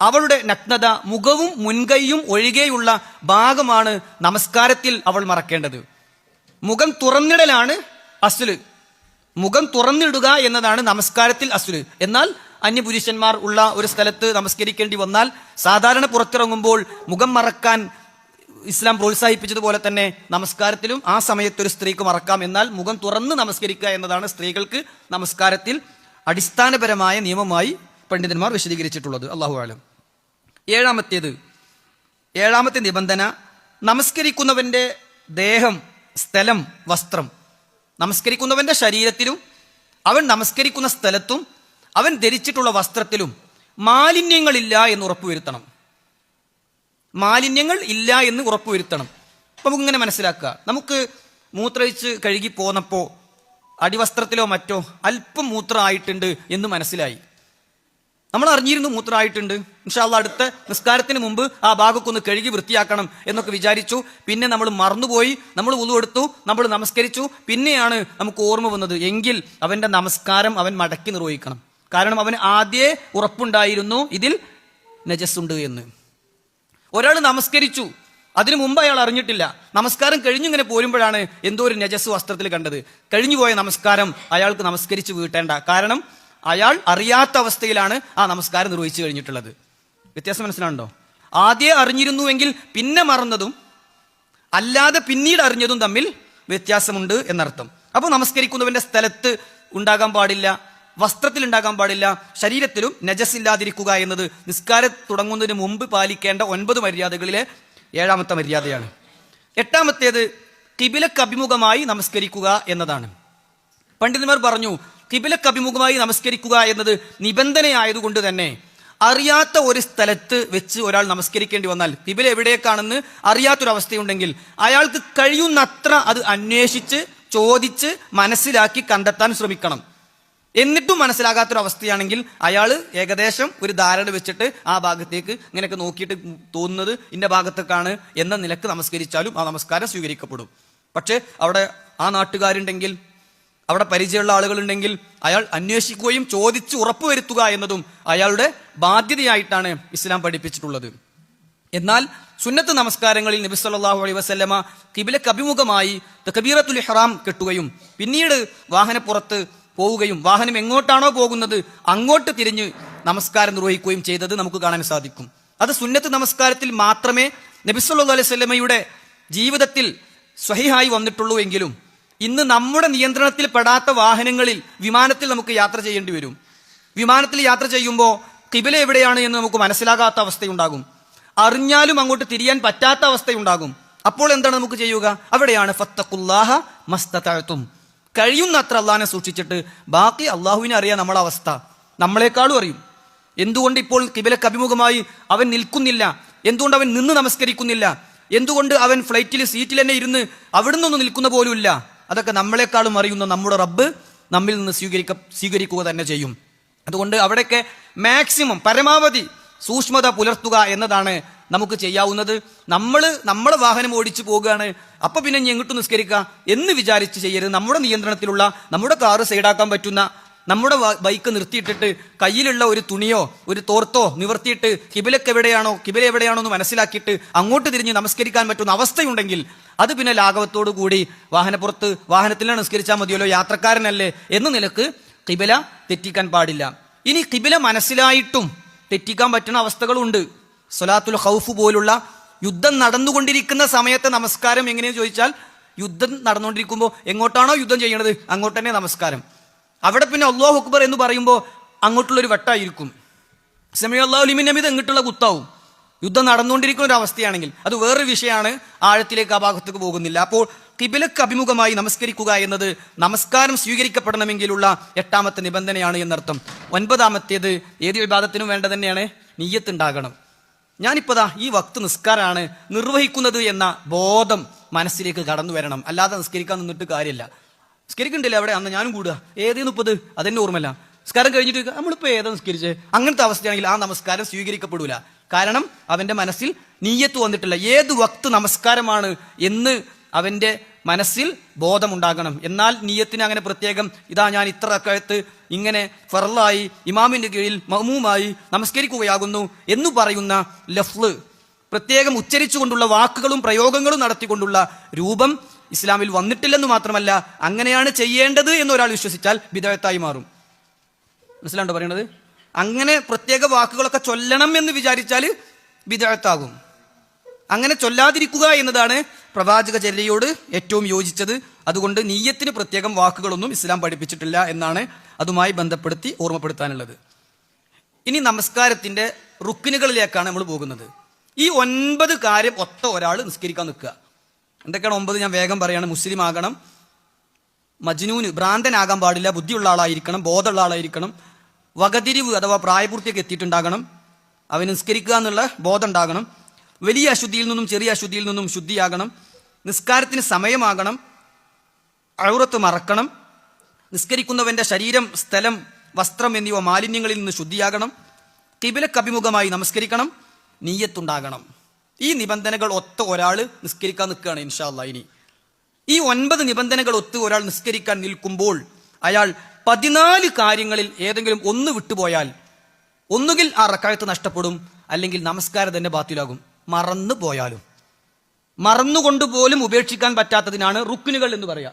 അവളുടെ നഗ്നത മുഖവും മുൻകൈയും ഒഴികെയുള്ള ഭാഗമാണ് നമസ്കാരത്തിൽ അവൾ മറക്കേണ്ടത്. മുഖം തുറന്നിടലാണ് അസ്ല്. മുഖം തുറന്നിടുക എന്നതാണ് നമസ്കാരത്തിൽ അസ്ല്. എന്നാൽ അന്യപുരുഷന്മാർ ഉള്ള ഒരു സ്ഥലത്ത് നമസ്കരിക്കേണ്ടി വന്നാൽ സാധാരണ പുറത്തിറങ്ങുമ്പോൾ മുഖം മറക്കാൻ ഇസ്ലാം പ്രോത്സാഹിപ്പിച്ചതുപോലെ തന്നെ നമസ്കാരത്തിലും ആ സമയത്ത് ഒരു സ്ത്രീക്ക് മറക്കാം. എന്നാൽ മുഖം തുറന്ന് നമസ്കരിക്കുക എന്നതാണ് സ്ത്രീകൾക്ക് നമസ്കാരത്തിൽ അടിസ്ഥാനപരമായ നിയമമായി പണ്ഡിതന്മാർ വിശദീകരിച്ചിട്ടുള്ളത്. അല്ലാഹു അലം. ഏഴാമത്തെ നിബന്ധന, നമസ്കരിക്കുന്നവന്റെ ദേഹം, സ്ഥലം, വസ്ത്രം, നമസ്കരിക്കുന്നവന്റെ ശരീരത്തിലും അവൻ നമസ്കരിക്കുന്ന സ്ഥലത്തും അവൻ ധരിച്ചിട്ടുള്ള വസ്ത്രത്തിലും മാലിന്യങ്ങളില്ല എന്ന് ഉറപ്പുവരുത്തണം. മാലിന്യങ്ങൾ ഇല്ല എന്ന് ഉറപ്പുവരുത്തണം. അപ്പൊ നമുക്ക് ഇങ്ങനെ മനസ്സിലാക്കുക, നമുക്ക് മൂത്രമൊഴിച്ച് കഴുകി പോന്നപ്പോ അടിവസ്ത്രത്തിലോ മറ്റോ അല്പം മൂത്രമായിട്ടുണ്ട് എന്ന് മനസ്സിലായി. നമ്മൾ അറിഞ്ഞിരുന്നു മൂത്രമായിട്ടുണ്ട്, ഇൻഷാ അല്ലാഹ് അടുത്ത നിസ്കാരത്തിന് മുമ്പ് ആ ഭാഗമൊക്കെ ഒന്ന് കഴുകി വൃത്തിയാക്കണം എന്നൊക്കെ വിചാരിച്ചു. പിന്നെ നമ്മൾ മറന്നുപോയി, നമ്മൾ വുളു എടുത്തു, നമ്മൾ നമസ്കരിച്ചു. പിന്നെയാണ് നമുക്ക് ഓർമ്മ വന്നത് എങ്കിൽ അവന്റെ നമസ്കാരം അവൻ മടക്കി നിർവഹിക്കണം. കാരണം അവന് ആദ്യേ ഉറപ്പുണ്ടായിരുന്നു ഇതിൽ നജസ്സുണ്ട് എന്ന്. ഒരാൾ നമസ്കരിച്ചു, അതിനു മുമ്പ് അയാൾ അറിഞ്ഞിട്ടില്ല. നമസ്കാരം കഴിഞ്ഞിങ്ങനെ പോരുമ്പോഴാണ് എന്തോ ഒരു നജസ് വസ്ത്രത്തിൽ കണ്ടത്. കഴിഞ്ഞുപോയ നമസ്കാരം അയാൾക്ക് നമസ്കരിച്ച് വീട്ടേണ്ട. കാരണം അയാൾ അറിയാത്ത അവസ്ഥയിലാണ് ആ നമസ്കാരം നിർവഹിച്ചു കഴിഞ്ഞിട്ടുള്ളത്. വ്യത്യാസം മനസ്സിലാണ്ടോ? ആദ്യം അറിഞ്ഞിരുന്നുവെങ്കിൽ പിന്നെ മറന്നതും അല്ലാതെ പിന്നീട് അറിഞ്ഞതും തമ്മിൽ വ്യത്യാസമുണ്ട് എന്നർത്ഥം. അപ്പോൾ നമസ്കരിക്കുന്നവന്റെ സ്ഥലത്ത് ഉണ്ടാകാൻ പാടില്ല, വസ്ത്രത്തിൽ ഉണ്ടാകാൻ പാടില്ല, ശരീരത്തിലും നജസ് ഇല്ലാതിരിക്കുക എന്നത് നിസ്കാരം തുടങ്ങുന്നതിന് മുമ്പ് പാലിക്കേണ്ട 9 മര്യാദകളിലെ 7ാമത്തെ മര്യാദയാണ്. 8ാമത്തേത് ഖിബിലക്ക് അഭിമുഖമായി നമസ്കരിക്കുക എന്നതാണ്. പണ്ഡിതന്മാർ പറഞ്ഞു, ഖിബിലക്ക് അഭിമുഖമായി നമസ്കരിക്കുക എന്നത് നിബന്ധനയായതുകൊണ്ട് തന്നെ അറിയാത്ത ഒരു സ്ഥലത്ത് വെച്ച് ഒരാൾ നമസ്കരിക്കേണ്ടി വന്നാൽ, ഖിബില എവിടേക്കാണെന്ന് അറിയാത്തൊരവസ്ഥയുണ്ടെങ്കിൽ അയാൾക്ക് കഴിയുന്നത്ര അത് അന്വേഷിച്ച് ചോദിച്ച് മനസ്സിലാക്കി കണ്ടെത്താൻ ശ്രമിക്കണം. എന്നിട്ടും മനസ്സിലാകാത്തൊരവസ്ഥയാണെങ്കിൽ അയാൾ ഏകദേശം ഒരു ധാരണ വെച്ചിട്ട് ആ ഭാഗത്തേക്ക് ഇങ്ങനെയൊക്കെ നോക്കിയിട്ട് തോന്നുന്നത് ഇന്ന ഭാഗത്തേക്കാണ് എന്ന നിലക്ക് നമസ്കരിച്ചാലും ആ നമസ്കാരം സ്വീകരിക്കപ്പെടും. പക്ഷെ അവിടെ ആ നാട്ടുകാരുണ്ടെങ്കിൽ, അവിടെ പരിചയമുള്ള ആളുകളുണ്ടെങ്കിൽ അയാൾ അന്വേഷിക്കുകയും ചോദിച്ച് ഉറപ്പുവരുത്തുക എന്നതും അയാളുടെ ബാധ്യതയായിട്ടാണ് ഇസ്ലാം പഠിപ്പിച്ചിട്ടുള്ളത്. എന്നാൽ സുന്നത്ത് നമസ്കാരങ്ങളിൽ നബി സല്ലല്ലാഹു അലൈഹി വസല്ലമ ഖിബിലക്ക് അഭിമുഖമായി തക്ബീറത്തുൽ ഇഹ്റാം കെട്ടുകയും പിന്നീട് വാഹനപ്പുറത്ത് പോവുകയും വാഹനം എങ്ങോട്ടാണോ പോകുന്നത് അങ്ങോട്ട് തിരിഞ്ഞ് നമസ്കാരം നിർവഹിക്കുകയും ചെയ്തത് നമുക്ക് കാണാൻ സാധിക്കും. അത് സുന്നത്ത് നമസ്കാരത്തിൽ മാത്രമേ നബി സല്ലല്ലാഹു അലൈഹി വസല്ലമയുടെ ജീവിതത്തിൽ സ്വഹീഹായി വന്നിട്ടുള്ളൂ എങ്കിലും ഇന്ന് നമ്മുടെ നിയന്ത്രണത്തിൽ പെടാത്ത വാഹനങ്ങളിൽ വിമാനത്തിൽ നമുക്ക് യാത്ര ചെയ്യേണ്ടി വരും. വിമാനത്തിൽ യാത്ര ചെയ്യുമ്പോൾ ഖിബല എവിടെയാണ് എന്ന് നമുക്ക് മനസ്സിലാകാത്ത അവസ്ഥയുണ്ടാകും. അറിഞ്ഞാലും അങ്ങോട്ട് തിരിയാൻ പറ്റാത്ത അവസ്ഥയുണ്ടാകും. അപ്പോൾ എന്താണ് നമുക്ക് ചെയ്യുക? അവിടെയാണ് ഫത്തഖുല്ലാഹ മസ്തതഅതും, കഴിയുന്നത്ര അള്ളാഹിനെ സൂക്ഷിച്ചിട്ട് ബാക്കി അള്ളാഹുവിനെ അറിയാൻ നമ്മളെ അവസ്ഥ നമ്മളെക്കാളും അറിയും. എന്തുകൊണ്ട് ഇപ്പോൾ ഖിബലക്ക് അഭിമുഖമായി അവൻ നിൽക്കുന്നില്ല? എന്തുകൊണ്ട് അവൻ നിന്ന് നമസ്കരിക്കുന്നില്ല? എന്തുകൊണ്ട് അവൻ ഫ്ലൈറ്റിൽ സീറ്റിൽ തന്നെ ഇരുന്ന് അവിടുന്ന് ഒന്നും നിൽക്കുന്ന പോലും ഇല്ല? അതൊക്കെ നമ്മളെക്കാളും അറിയുന്ന നമ്മുടെ റബ്ബ് നമ്മിൽ നിന്ന് സ്വീകരിക്കുക തന്നെ ചെയ്യും. അതുകൊണ്ട് അവിടെയൊക്കെ മാക്സിമം പരമാവധി സൂക്ഷ്മത പുലർത്തുക എന്നതാണ് നമുക്ക് ചെയ്യാവുന്നത്. നമ്മളെ വാഹനം ഓടിച്ചു പോകുകയാണ്, അപ്പൊ പിന്നെ എങ്ങോട്ട് നിസ്കരിക്കുക എന്ന് വിചാരിച്ച് ചെയ്യരുത്. നമ്മുടെ നിയന്ത്രണത്തിലുള്ള നമ്മുടെ കാറ് സൈഡാക്കാൻ പറ്റുന്ന നമ്മുടെ ബൈക്ക് നിർത്തിയിട്ടിട്ട് കയ്യിലുള്ള ഒരു തുണിയോ ഒരു തോർത്തോ നിവർത്തിയിട്ട് ഖിബല എവിടെയാണോ എന്ന് മനസ്സിലാക്കിയിട്ട് അങ്ങോട്ട് തിരിഞ്ഞ് നമസ്കരിക്കാൻ പറ്റുന്ന അവസ്ഥയുണ്ടെങ്കിൽ അത് പിന്നെ ലാഘവത്തോടു കൂടി വാഹനത്തിലാണ് നിസ്കരിച്ചാൽ മതിയല്ലോ, യാത്രക്കാരനല്ലേ എന്ന നിലക്ക് ഖിബല തെറ്റിക്കാൻ പാടില്ല. ഇനി ഖിബല മനസ്സിലായിട്ടും തെറ്റിക്കാൻ പറ്റുന്ന അവസ്ഥകളുണ്ട്. സ്വലാത്തുൽ ഖൗഫ് പോലുള്ള യുദ്ധം നടന്നുകൊണ്ടിരിക്കുന്ന സമയത്തെ നമസ്കാരം എങ്ങനെയെന്ന് ചോദിച്ചാൽ, യുദ്ധം നടന്നുകൊണ്ടിരിക്കുമ്പോൾ എങ്ങോട്ടാണോ യുദ്ധം ചെയ്യണത് അങ്ങോട്ട് തന്നെ നമസ്കാരം. അവിടെ പിന്നെ അല്ലാഹു അക്ബർ എന്ന് പറയുമ്പോൾ അങ്ങോട്ടുള്ളൊരു വട്ടായിരിക്കും. സമയ അല്ലാഹു ലിമൻ ഹമീദ് എങ്ങോട്ടുള്ള കുത്താവും. യുദ്ധം നടന്നുകൊണ്ടിരിക്കുന്ന ഒരു അവസ്ഥയാണെങ്കിൽ അത് വേറൊരു വിഷയമാണ്, ആഴത്തിലേക്ക് ആ ഭാഗത്തേക്ക് പോകുന്നില്ല. അപ്പോൾ ഖിബലക്ക് അഭിമുഖമായി നമസ്കരിക്കുക എന്നത് നമസ്കാരം സ്വീകരിക്കപ്പെടണമെങ്കിലുള്ള 8ാമത്തെ നിബന്ധനയാണ് എന്നർത്ഥം. 9ാമത്തേത് ഏത് ഇബാദത്തിനും വേണ്ട തന്നെയാണ്, നിയ്യത്ത് ഉണ്ടാകണം. ഞാനിപ്പോതാ ഈ വക്ത് നിസ്കാരമാണ് നിർവഹിക്കുന്നത് എന്ന ബോധം മനസ്സിലേക്ക് കടന്നു വരണം. അല്ലാതെ നിസ്കരിക്കാൻ നിന്നിട്ട് കാര്യമില്ല. നിസ്കരിക്കണ്ടില്ല അവിടെ അന്ന് ഞാനും കൂടുക, ഏതേന്ന് ഇപ്പത് അതെന്നെ ഓർമ്മല്ല. നിസ്കാരം കഴിഞ്ഞിട്ട് നമ്മളിപ്പോൾ ഏതാ നിസ്കരിച്ചേ? അങ്ങനത്തെ അവസ്ഥയാണെങ്കിൽ ആ നമസ്കാരം സ്വീകരിക്കപ്പെടൂല. കാരണം അവന്റെ മനസ്സിൽ നിയ്യത്ത് വന്നിട്ടില്ല. ഏത് വക്ത് നമസ്കാരമാണ് എന്ന് അവന്റെ മനസ്സിൽ ബോധമുണ്ടാകണം. എന്നാൽ നിയ്യത്തിന് അങ്ങനെ പ്രത്യേകം ഇതാ ഞാൻ ഇത്ര റക്അത്ത് ഇങ്ങനെ ഫർളായി ഇമാമിന്റെ കീഴിൽ മഅ്മൂമായി നമസ്കരിക്കുകയാകുന്നു എന്ന് പറയുന്ന ലഫ്ള് പ്രത്യേകം ഉച്ചരിച്ചുകൊണ്ടുള്ള വാക്കുകളും പ്രയോഗങ്ങളും നടത്തിക്കൊണ്ടുള്ള രൂപം ഇസ്ലാമിൽ വന്നിട്ടില്ലെന്ന് മാത്രമല്ല, അങ്ങനെയാണ് ചെയ്യേണ്ടത് എന്ന് ഒരാൾ വിശ്വസിച്ചാൽ ബിദ്അത്തായി മാറും. മനസ്സിലാണ്ടോ പറയണത്? അങ്ങനെ പ്രത്യേക വാക്കുകളൊക്കെ ചൊല്ലണം എന്ന് വിചാരിച്ചാൽ ബിദ്അത്താകും. അങ്ങനെ ചൊല്ലാതിരിക്കുക എന്നതാണ് പ്രവാചക ചര്യയോട് ഏറ്റവും യോജിച്ചത്. അതുകൊണ്ട് നിയ്യത്തിന് പ്രത്യേകം വാക്കുകളൊന്നും ഇസ്ലാം പഠിപ്പിച്ചിട്ടില്ല എന്നാണ് അതുമായി ബന്ധപ്പെടുത്തി ഓർമ്മപ്പെടുത്താനുള്ളത്. ഇനി നമസ്കാരത്തിന്റെ റുക്കിനുകളിലേക്കാണ് നമ്മൾ പോകുന്നത്. ഈ 9 കാര്യം ഒത്ത ഒരാൾ നിസ്കരിക്കാൻ നിൽക്കുക. എന്തൊക്കെയാണ് 9? ഞാൻ വേഗം പറയാണ്. മുസ്ലിം ആകണം, മജ്നൂന് ഭ്രാന്തനാകാൻ പാടില്ല, ബുദ്ധിയുള്ള ആളായിരിക്കണം, ബോധമുള്ള ആളായിരിക്കണം, വകതിരിവ് അഥവാ പ്രായപൂർത്തിയൊക്കെ എത്തിയിട്ടുണ്ടാകണം, അവൻ നിസ്കരിക്കുക എന്നുള്ള ബോധം ഉണ്ടാകണം, വലിയ അശുദ്ധിയിൽ നിന്നും ചെറിയ അശുദ്ധിയിൽ നിന്നും ശുദ്ധിയാകണം, നിസ്കാരത്തിന് സമയമാകണം, ഔറത്ത് മറക്കണം, നിസ്കരിക്കുന്നവന്റെ ശരീരം, സ്ഥലം, വസ്ത്രം എന്നിവ മാലിന്യങ്ങളിൽ നിന്ന് ശുദ്ധിയാകണം, ഖിബലക്ക് അഭിമുഖമായി നമസ്കരിക്കണം, നിയ്യത്തുണ്ടാകണം. ഈ നിബന്ധനകൾ ഒത്ത ഒരാൾ നിസ്കരിക്കാൻ നിൽക്കുകയാണ് ഇൻഷാ അല്ലാഹ്. ഇനി ഈ 9 നിബന്ധനകൾ ഒത്ത് ഒരാൾ നിസ്കരിക്കാൻ നിൽക്കുമ്പോൾ അയാൾ 14 കാര്യങ്ങളിൽ ഏതെങ്കിലും ഒന്ന് വിട്ടുപോയാൽ ഒന്നുകിൽ ആ റക്അത്ത് നഷ്ടപ്പെടും, അല്ലെങ്കിൽ നമസ്കാരം തന്നെ ബാത്തിലാകും. മറന്നു പോയാലും, മറന്നുകൊണ്ട് പോലും ഉപേക്ഷിക്കാൻ പറ്റാത്തതിനാണ് റുക്കിനുകൾ എന്ന് പറയാ.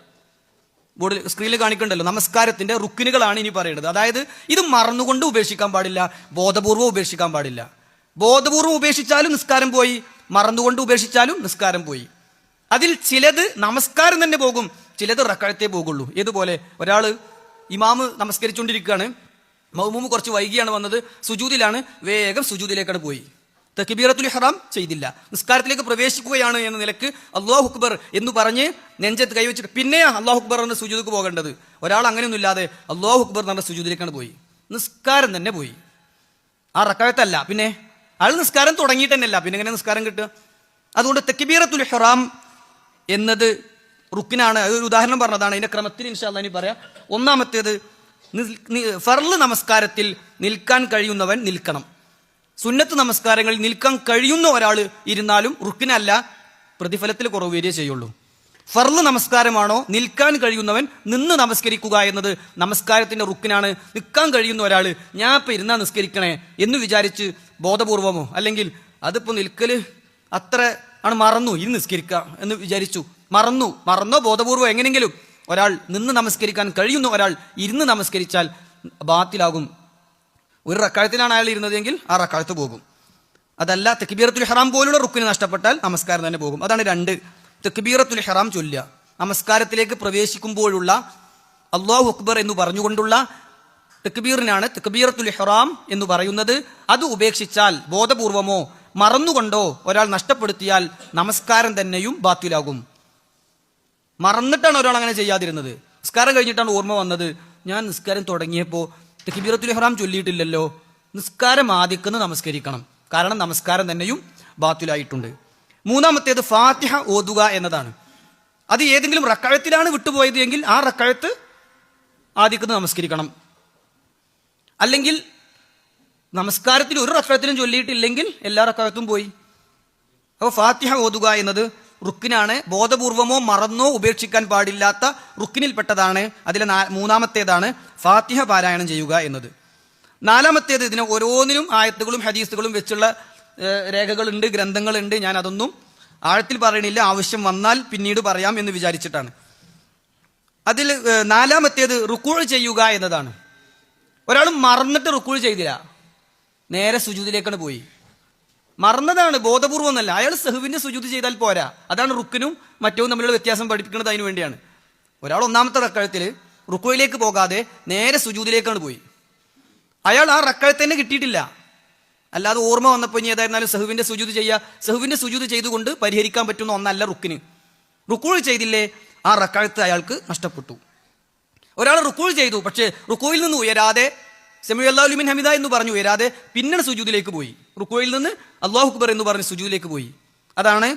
ബോർഡിൽ സ്ക്രീനിൽ കാണിക്കണ്ടല്ലോ, നമസ്കാരത്തിന്റെ റുക്കിനുകളാണ് ഇനി പറയുന്നത്. അതായത് ഇത് മറന്നുകൊണ്ട് ഉപേക്ഷിക്കാൻ പാടില്ല, ബോധപൂർവ്വം ഉപേക്ഷിക്കാൻ പാടില്ല. ബോധപൂർവ്വം ഉപേക്ഷിച്ചാലും നിസ്കാരം പോയി, മറന്നുകൊണ്ട് ഉപേക്ഷിച്ചാലും നിസ്കാരം പോയി. അതിൽ ചിലത് നമസ്കാരം തന്നെ പോകും, ചിലത് റക്അത്തേ പോകുള്ളൂ. ഏതുപോലെ ഒരാള് ഇമാമ് നമസ്കരിച്ചുകൊണ്ടിരിക്കുകയാണ്, മഅ്മൂമ് കുറച്ച് വൈകിയാണ് വന്നത്, സുജൂദിലാണ്, വേഗം സുജൂദിലേക്കാണ് പോയി, തക്ബീറത്തുൽ ഇഹ്റാം ചെയ്തില്ല, നിസ്കാരത്തിലേക്ക് പ്രവേശിക്കുകയാണ് എന്ന നിലക്ക് അല്ലാഹു അക്ബർ എന്ന് പറഞ്ഞ് നെഞ്ചത്ത് കൈവച്ചിട്ട് പിന്നെ അല്ലാഹു അക്ബർ എന്ന സുജൂദിലേക്ക് പോകേണ്ടത്. ഒരാൾ അങ്ങനെയൊന്നും ഇല്ലാതെ അല്ലാഹു അക്ബർ എന്ന് പറഞ്ഞ സുജൂദിലേക്കാണ് പോയി, നിസ്കാരം തന്നെ പോയി. ആ റക്അത്തല്ല, പിന്നെ അയാൾ നിസ്കാരം തുടങ്ങിയിട്ട് തന്നെയല്ല, പിന്നെ എങ്ങനെ നിസ്കാരം കിട്ടുക? അതുകൊണ്ട് തക്ബീറത്തുൽ ഇഹ്റാം എന്നത് റുക്കിനാണ്. ഒരു ഉദാഹരണം പറഞ്ഞതാണ്, അതിന്റെ ക്രമത്തിൽ ഇൻഷാ അല്ലാഹ് ഇനി പറയാം. 1ാമത്തേത്, ഫർള് നമസ്കാരത്തിൽ നിൽക്കാൻ കഴിയുന്നവൻ നിൽക്കണം. സുന്നത്ത് നമസ്കാരങ്ങളിൽ നിൽക്കാൻ കഴിയുന്ന ഒരാൾ ഇരുന്നാലും റുക്കിനല്ല, പ്രതിഫലത്തിൽ കുറവ് വരികയേ ചെയ്യുള്ളൂ. ഫർള് നമസ്കാരമാണോ നിൽക്കാൻ കഴിയുന്നവൻ നിന്ന് നമസ്കരിക്കുക എന്നത് നമസ്കാരത്തിന്റെ റുക്കിനാണ്. നിൽക്കാൻ കഴിയുന്ന ഒരാൾ ഞാൻ ഇപ്പൊ ഇരുന്നാ നിസ്കരിക്കണേ എന്ന് വിചാരിച്ച് ബോധപൂർവമോ അല്ലെങ്കിൽ അതിപ്പോ നിൽക്കല് അത്ര ആണ്, മറന്നു ഇന്ന് നിസ്കരിക്കുക എന്ന് വിചാരിച്ചു, മറന്നോ ബോധപൂർവ്വം എങ്ങനെങ്കിലും ഒരാൾ നിന്ന് നമസ്കരിക്കാൻ കഴിയുന്ന ഒരാൾ ഇരുന്ന് നമസ്കരിച്ചാൽ ബാത്തിലാകും. ഒരു റക്അത്തിലാണ് അയാൾ ഇരുന്നതെങ്കിൽ ആ റക്അത്ത് പോകും. അതല്ല തക്ബീറത്തുൽ ഇഹ്റാം പോലുള്ള റുക്കിന് നഷ്ടപ്പെട്ടാൽ നമസ്കാരം തന്നെ പോകും. അതാണ് 2. തക്ബീറത്തുൽ ഇഹ്റാം ചൊല്ലുക, നമസ്കാരത്തിലേക്ക് പ്രവേശിക്കുമ്പോഴുള്ള അല്ലാഹു അക്ബർ എന്ന് പറഞ്ഞുകൊണ്ടുള്ള തക്ബീറിനാണ് തക്ബീറത്തുൽ ഇഹ്റാം എന്ന് പറയുന്നത്. അത് ഉപേക്ഷിച്ചാൽ ബോധപൂർവമോ മറന്നുകൊണ്ടോ ഒരാൾ നഷ്ടപ്പെടുത്തിയാൽ നമസ്കാരം തന്നെയും ബാത്തിലാകും. മറന്നിട്ടാണ് ഒരാൾ അങ്ങനെ ചെയ്യാതിരുന്നത്, നിസ്കാരം കഴിഞ്ഞിട്ടാണ് ഓർമ്മ വന്നത്, ഞാൻ നിസ്കാരം തുടങ്ങിയപ്പോൾ തക്ബീറത്തുൽ ഇഹ്റാം ചൊല്ലിയിട്ടില്ലല്ലോ, നിസ്കാരം ആദ്യക്കുന്ന് നമസ്കരിക്കണം, കാരണം നമസ്കാരം തന്നെയും ബാത്തിലായിട്ടുണ്ട്. 3-മത്തേത് ഫാത്തിഹ ഓതുക എന്നതാണ്. അത് ഏതെങ്കിലും റക്അത്തിലാണ് വിട്ടുപോയത് എങ്കിൽ ആ റക്അത്ത് ആദ്യക്കുന്ന് നമസ്കരിക്കണം. അല്ലെങ്കിൽ നമസ്കാരത്തിൽ ഒരു റക്അത്തിലും ചൊല്ലിയിട്ടില്ലെങ്കിൽ എല്ലാ റക്അത്തും പോയി. അപ്പോൾ ഫാത്തിഹ ഓതുക എന്നത് റുക്കിനാണ്. ബോധപൂർവമോ മറന്നോ ഉപേക്ഷിക്കാൻ പാടില്ലാത്ത റുക്കിനിൽപ്പെട്ടതാണ്. അതിലെ 3-മത്തേതാണ് ഫാത്തിഹ പാരായണം ചെയ്യുക എന്നത്. 4-മത്തേത് ഇതിന് ഓരോന്നിനും ആയത്തുകളും ഹദീസുകളും വെച്ചുള്ള രേഖകളുണ്ട്, ഗ്രന്ഥങ്ങളുണ്ട്. ഞാൻ അതൊന്നും ആഴത്തിൽ പറയണില്ല, ആവശ്യം വന്നാൽ പിന്നീട് പറയാം എന്ന് വിചാരിച്ചിട്ടാണ്. അതിൽ 4-മത്തേത് റുക്കൂഅ് ചെയ്യുക എന്നതാണ്. ഒരാൾ മറന്നിട്ട് റുക്കൂഅ് ചെയ്തില്ല, നേരെ സുജൂദിലേക്കാണ് പോയി. മറന്നതാണ്, ബോധപൂർവം എന്നല്ല. അയാൾ സഹ്വിന്റെ സുജൂദ് ചെയ്താൽ പോരാ. അതാണ് റുക്കിനും മറ്റവും തമ്മിലുള്ള വ്യത്യാസം പഠിപ്പിക്കുന്നത് അതിനു വേണ്ടിയാണ്. ഒരാൾ 1-മത്തെ റക്അത്തിൽ റുക്കൂയിലേക്ക് പോകാതെ നേരെ സുജൂദിലേക്കാണ് പോയി. അയാൾ ആ റക്അത്ത് തന്നെ കിട്ടിയിട്ടില്ല. അല്ലാതെ ഓർമ്മ വന്നപ്പോൾ ഇനി ഏതായിരുന്നാലും സഹ്വിന്റെ സുജൂദ് ചെയ്യുക, സഹ്വിന്റെ സുജൂദ് ചെയ്തുകൊണ്ട് പരിഹരിക്കാൻ പറ്റുന്ന ഒന്നല്ല റുക്കിന്. റുക്കൂഅ് ചെയ്തില്ലേ, ആ റക്അത്ത് അയാൾക്ക് നഷ്ടപ്പെട്ടു. ഒരാൾ റുക്കൂഅ് ചെയ്തു, പക്ഷേ റുക്കൂയിൽ നിന്ന് ഉയരാതെ സമീഅ അല്ലാഹു ലിമൻ ഹമിദ എന്ന് പറഞ്ഞു ഉയരാതെ പിന്നെ സുജൂദിലേക്ക് പോയി. റുക്കൂയിൽ നിന്ന് അല്ലാഹു അക്ബർ എന്ന് പറഞ്ഞ് സുജൂദിലേക്ക് പോയി. അതാണ്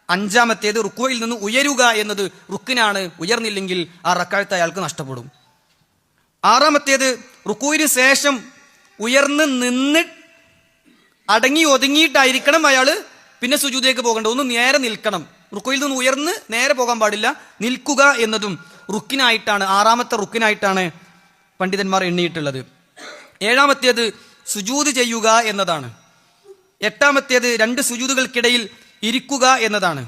5-മത്തേത്. റുക്കൂയിൽ നിന്ന് ഉയരുക എന്നത് റുക്കിനാണ്. ഉയർന്നില്ലെങ്കിൽ ആ റക്അത്ത് അയാൾക്ക് നഷ്ടപ്പെടും. 6-മത്തേത് റുക്കൂവിന് ശേഷം ഉയർന്ന് നിന്ന് അടങ്ങി ഒതുങ്ങിയിട്ടായിരിക്കണം അയാൾ പിന്നെ സുജൂദിലേക്ക് പോകേണ്ടത്. ഒന്ന് നേരെ നിൽക്കണം. റുക്കൂയിൽ നിന്ന് ഉയർന്ന് നേരെ പോകാൻ പാടില്ല, നിൽക്കുക എന്നതും റുക്കിനായിട്ടാണ്, 6-മത്തെ റുക്കിനായിട്ടാണ് പണ്ഡിതന്മാർ എണ്ണിയിട്ടുള്ളത്. 7-മത്തേത് സുജൂദ് ചെയ്യുക എന്നതാണ്. 8-മത്തേത് 2 സുജൂദുകൾക്കിടയിൽ ഇരിക്കുക എന്നതാണ്.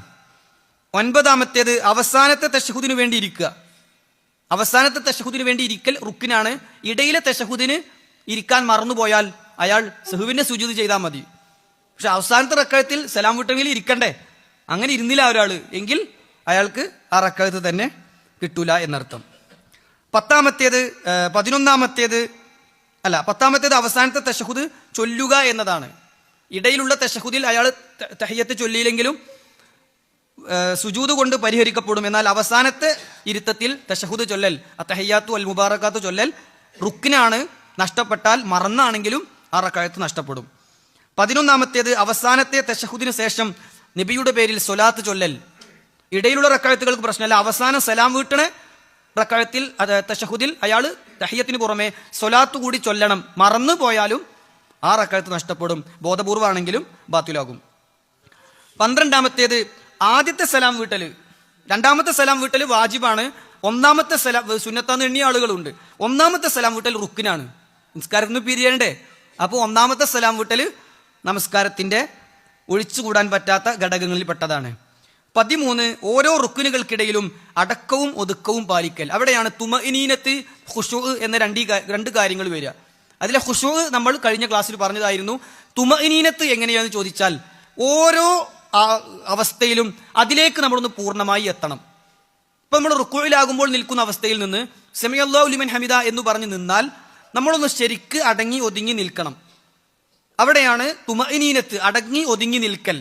9-മത്തേത് അവസാനത്തെ തശഹുദിന് വേണ്ടി ഇരിക്കുക. അവസാനത്തെ തശഹുദിന് വേണ്ടി ഇരിക്കൽ റുക്കിനാണ്. ഇടയിലെ തശഹുദിന് ഇരിക്കാൻ മറന്നുപോയാൽ അയാൾ സഹ്വിന്റെ സുജൂദ് ചെയ്താൽ മതി. പക്ഷെ അവസാനത്തെ റക്അത്തിൽ സലാം വിട്ടെങ്കിൽ ഇരിക്കണ്ടേ, അങ്ങനെ ഇരുന്നില്ല ഒരാൾ എങ്കിൽ അയാൾക്ക് ആ റക്അത്ത് തന്നെ കിട്ടൂല എന്നർത്ഥം. 10-മത്തേത് അവസാനത്തെ തശഹുദ് ചൊല്ലുക എന്നതാണ്. ഇടയിലുള്ള തശഹുദിൽ അയാൾ തഹിയ്യത്ത് ചൊല്ലിയില്ലെങ്കിലും സുജൂദ് കൊണ്ട് പരിഹരിക്കപ്പെടും. എന്നാൽ അവസാനത്തെ ഇരുത്തത്തിൽ തശഹുദ് ചൊല്ലൽ, അത്തഹിയ്യാത്തു അൽ മുബാറകാത്തു ചൊല്ലൽ റുക്കിനാണ്. നഷ്ടപ്പെട്ടാൽ മറന്നാണെങ്കിലും ആ റക്അത്ത് നഷ്ടപ്പെടും. 11-മത്തേത് അവസാനത്തെ തശഹുദിന് ശേഷം നബിയുടെ പേരിൽ സ്വലാത്ത് ചൊല്ലൽ. ഇടയിലുള്ള റക്അത്തുകൾക്ക് പ്രശ്നമല്ല, അവസാനം സലാം വീട്ടണ റക്അത്തിൽ തശഹുദിൽ അയാൾ തഹിയ്യത്തിന് പുറമെ സ്വലാത്ത് കൂടി ചൊല്ലണം. മറന്നു പോയാലും ആ റക്അത്ത് നഷ്ടപ്പെടും, ബോധപൂർവമാണെങ്കിലും ബാത്തിലാകും. 12-മത്തേത് ആദ്യത്തെ സലാം വീട്ടൽ. 2-മത്തെ സലാം വീട്ടൽ വാജിബാണ്, 1-മത്തെ സലാം സുന്നത്താന്ന് എണ്ണിയ ആളുകളുണ്ട്. 1-മത്തെ സലാം വീട്ടൽ റുക്കിനാണ്, നിസ്കാരത്തിന് പിരിയണ്ടേ. അപ്പോൾ 1-മത്തെ സലാം വീട്ടൽ നമസ്കാരത്തിന്റെ ഒഴിച്ചുകൂടാൻ പറ്റാത്ത ഘടകങ്ങളിൽ പെട്ടതാണ്. 13 ഓരോ റുക്കിനുകൾക്കിടയിലും അടക്കവും ഒതുക്കവും പാലിക്കൽ. അവിടെയാണ് തുമഇനീനത്ത് ഖുശൂ എന്ന 2 കാര്യങ്ങൾ വരിക. അതിലെ ഖുശൂ നമ്മൾ കഴിഞ്ഞ ക്ലാസ്സിൽ പറഞ്ഞതായിരുന്നു. തുമഇനീനത്ത് എങ്ങനെയാണെന്ന് ചോദിച്ചാൽ ഓരോ അവസ്ഥയിലും അതിലേക്ക് നമ്മളൊന്ന് പൂർണ്ണമായി എത്തണം. ഇപ്പൊ നമ്മൾ റുക്കൂയിലാകുമ്പോൾ നിൽക്കുന്ന അവസ്ഥയിൽ നിന്ന് സമീഅ അല്ലാഹു ലിമൻ ഹമിദ എന്ന് പറഞ്ഞ് നിന്നാൽ നമ്മളൊന്ന് ശരിക്ക് അടങ്ങി ഒതുങ്ങി നിൽക്കണം. അവിടെയാണ് തുമഇനീനത്ത്, അടങ്ങി ഒതുങ്ങി നിൽക്കൽ.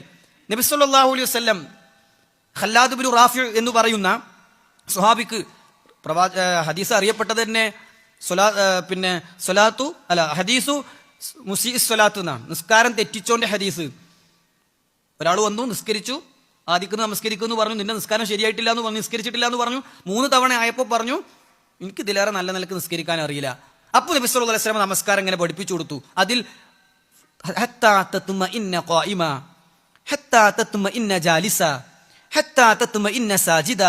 നബി സല്ലല്ലാഹു അലൈഹി വസല്ലം ഖല്ലാദ് ഇബ്നു റാഫി എന്ന് പറയുന്ന സ്വഹാബിക്ക് ഹദീസ് അറിയപ്പെട്ടത് തന്നെ ഹദീസു മുസീ സ്വലാത്ത് എന്നാണ്, നിസ്കാരം തെറ്റിച്ചോന്റെ ഹദീസ്. ഒരാൾ വന്നു, നിസ്കരിച്ചു, ആദിക്കുന്ന നമസ്കരിക്കുമെന്ന് പറഞ്ഞു, നിന്റെ നിസ്കാരം ശരിയായിട്ടില്ല എന്ന് പറഞ്ഞു, നിസ്കരിച്ചിട്ടില്ല എന്ന് പറഞ്ഞു. 3 തവണ ആയപ്പോൾ പറഞ്ഞു, എനിക്ക് ഇതിലേറെ നല്ല നിലക്ക് നിസ്കരിക്കാൻ അറിയില്ല. അപ്പോൾ നബി സല്ലല്ലാഹു അലൈഹി വസല്ലം നമസ്കാരം ഇങ്ങനെ പഠിപ്പിച്ചു കൊടുത്തു. അതിൽ ഹത്താ തത്മഇന്ന ഖായിമ, ഹത്താ തത്മഇന്ന ജാലിസ, ഹത്താ തത്മഇന്ന സാജിദ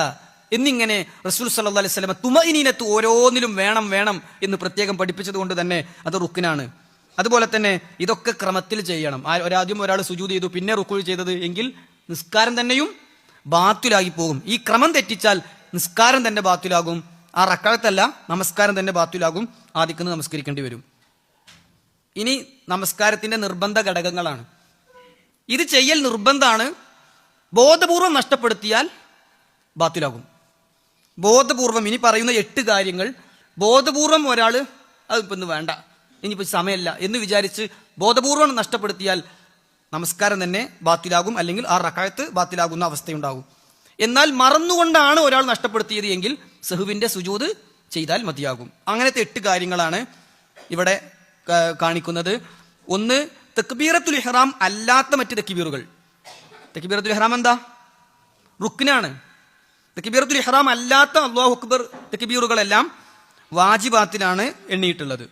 എന്നിങ്ങനെ റസൂൽ സല്ലല്ലാഹു അലൈഹി വസല്ലം തുമഇനീനത്ത് ഓരോന്നിലും വേണം വേണം എന്ന് പ്രത്യേകം പഠിപ്പിച്ചത് കൊണ്ട് തന്നെ അത് റുക്കിനാണ്. അതുപോലെ തന്നെ ഇതൊക്കെ ക്രമത്തിൽ ചെയ്യണം. ആദ്യം ഒരാൾ സുജൂദ് ചെയ്തു, പിന്നെ റുക്കൂഅ് ചെയ്തത് എങ്കിൽ നിസ്കാരം തന്നെയും ബാത്തിലായി പോകും. ഈ ക്രമം തെറ്റിച്ചാൽ നിസ്കാരം തന്നെ ബാത്തിലാകും. ആ റക്അത്തല്ല, നമസ്കാരം തന്നെ ബാത്തിലാകും. ആദിക്കുന്ന നമസ്കരിക്കേണ്ടി വരും. ഇനി നമസ്കാരത്തിന്റെ നിർബന്ധ ഘടകങ്ങളാണ്. ഇത് ചെയ്യൽ നിർബന്ധമാണ്. ബോധപൂർവം നഷ്ടപ്പെടുത്തിയാൽ ബാത്തിലാകും. ബോധപൂർവം ഇനി പറയുന്ന 8 കാര്യങ്ങൾ ബോധപൂർവം ഒരാൾ അതിപ്പോ ഇന്ന് വേണ്ട, ഇനിയിപ്പോ സമയമല്ല എന്ന് വിചാരിച്ച് ബോധപൂർവം നഷ്ടപ്പെടുത്തിയാൽ നമസ്കാരം തന്നെ ബാത്തിലാകും, അല്ലെങ്കിൽ ആ റക്അത്ത് ബാത്തിലാകുന്ന അവസ്ഥയുണ്ടാകും. എന്നാൽ മറന്നുകൊണ്ടാണ് ഒരാൾ നഷ്ടപ്പെടുത്തിയത് എങ്കിൽ സഹുവിന്റെ സുജൂദ് ചെയ്താൽ മതിയാകും. അങ്ങനത്തെ 8 കാര്യങ്ങളാണ് ഇവിടെ കാണിക്കുന്നത്. ഒന്ന്, തക്ബീറത്തുൽ ഇഹ്റാം അല്ലാത്ത മറ്റ് തക്ബീറുകൾ. തക്ബീറത്തുൽ ഇഹ്റാം എന്താ? റുക്നാണ്. തക്ബീറത്തുൽ ഇഹ്റാം അല്ലാത്ത അല്ലാഹു അക്ബർ തക്ബീറുകളെല്ലാം വാജിബാത്തിലാണ് എണ്ണിയിട്ടുള്ളത്.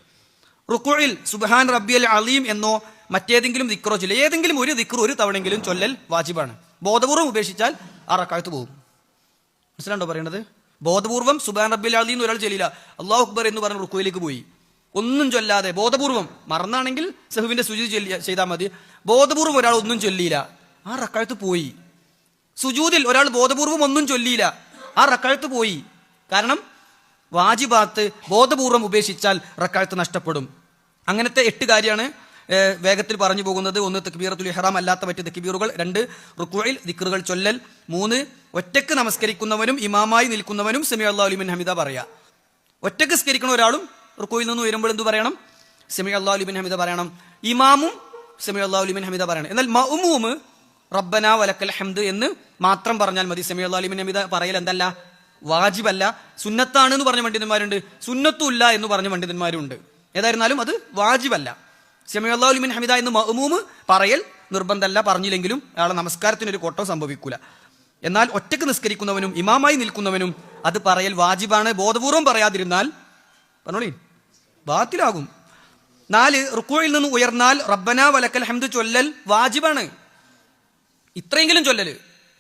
റുക്ഉഇൽ സുബ്ഹാൻ റബ്ബിയൽ അലീം എന്നോ മറ്റേതെങ്കിലും ദിക്റോ ചൊല്ല, ഏതെങ്കിലും ഒരു ദിക്ർ ഒരു തവണയെങ്കിലും ചൊല്ലൽ വാജിബാണ്. ബോധപൂർവം ഉപേക്ഷിച്ചാൽ ആ റക്അത്ത് പോകും. മനസ്സിലാണ്ടോ പറയണത്? ബോധപൂർവം സുബ്ഹാൻ റബ്ബിൽ അലീം എന്ന് ഒരാൾ ചൊല്ലില്ല, അല്ലാഹു അക്ബർ എന്ന് പറഞ്ഞ് റുക്ഉയിലേക്ക് പോയി, ഒന്നും ചൊല്ലാതെ ബോധപൂർവം, മറന്നാണെങ്കിൽ സഹുവിന്റെ സുജൂദ് ചെയ്താൽ മതി. ബോധപൂർവം ഒരാൾ ഒന്നും ചൊല്ലിയില്ല, ആ റക്അത്ത് പോയി. സുജൂദിൽ ഒരാൾ ബോധപൂർവം ഒന്നും ചൊല്ലിയില്ല, ആ റക്അത്ത് പോയി. കാരണം വാജിബാത്ത് ബോധപൂർവം ഉപേക്ഷിച്ചാൽ റക്അത്ത് നഷ്ടപ്പെടും. അങ്ങനത്തെ 8 കാര്യമാണ് വേഗത്തിൽ പറഞ്ഞു പോകുന്നത്. 1, തക്ബീറത്തുൽ ഇഹ്റാം അല്ലാത്ത മറ്റ് തക്ബീറുകൾ. 2, റുക്ഉഇൽ ദിക്റുകൾ ചൊല്ലൽ. 3, ഒറ്റക്ക് നമസ്കരിക്കുന്നവനും ഇമാമായി നിൽക്കുന്നവനും സമി അല്ലാഹു ലിമൻ ഹമിദ പറയാ. ഒറ്റക്ക് സ്കരിക്കുന്ന ഒരാളും റുക്ഉയിൽ നിന്ന് ഉയരുമ്പോൾ എന്ത് പറയണം? സമി അല്ലാഹു ലിമൻ ഹമിദ പറയണം. ഇമാമും സമി അല്ലാഹു ലിമൻ ഹമിദ പറയണം. എന്നാൽ മഅ്മൂമ് റബ്ബനാ വലക്കൽ ഹംദ് എന്ന് മാത്രം പറഞ്ഞാൽ മതി. സമി അല്ലാഹു ലിമൻ ഹമിദ പറയൽ എന്തല്ല? വാജിബല്ല, സുന്നത്താണ് എന്ന് പറഞ്ഞ പണ്ഡിതന്മാരുണ്ട്, സുന്നത്തുമില്ല എന്ന് പറഞ്ഞ പണ്ഡിതന്മാരുണ്ട്. ഏതായിരുന്നാലും അത് വാജിബല്ല. സമി അല്ലാഹു ലിമൻ ഹമിദ എന്ന് മഅ്മൂമ് പറയൽ നിർബന്ധമല്ല, പറഞ്ഞില്ലെങ്കിലും അയാളെ നമസ്കാരത്തിനൊരു കോട്ടം സംഭവിക്കൂല. എന്നാൽ ഒറ്റക്ക് നിസ്കരിക്കുന്നവനും ഇമാമായി നിൽക്കുന്നവനും അത് പറയൽ വാജിബാണ്. ബോധപൂർവം പറയാതിരുന്നാൽ പറഞ്ഞോളി ബാത്തിലാകും. 4, റുക്ഉയിൽ നിന്ന് ഉയർന്നാൽ റബ്ബനാ വലക്കൽ ഹംദ് ചൊല്ലൽ വാജിബാണ്. ഇത്രയെങ്കിലും ചൊല്ലല്.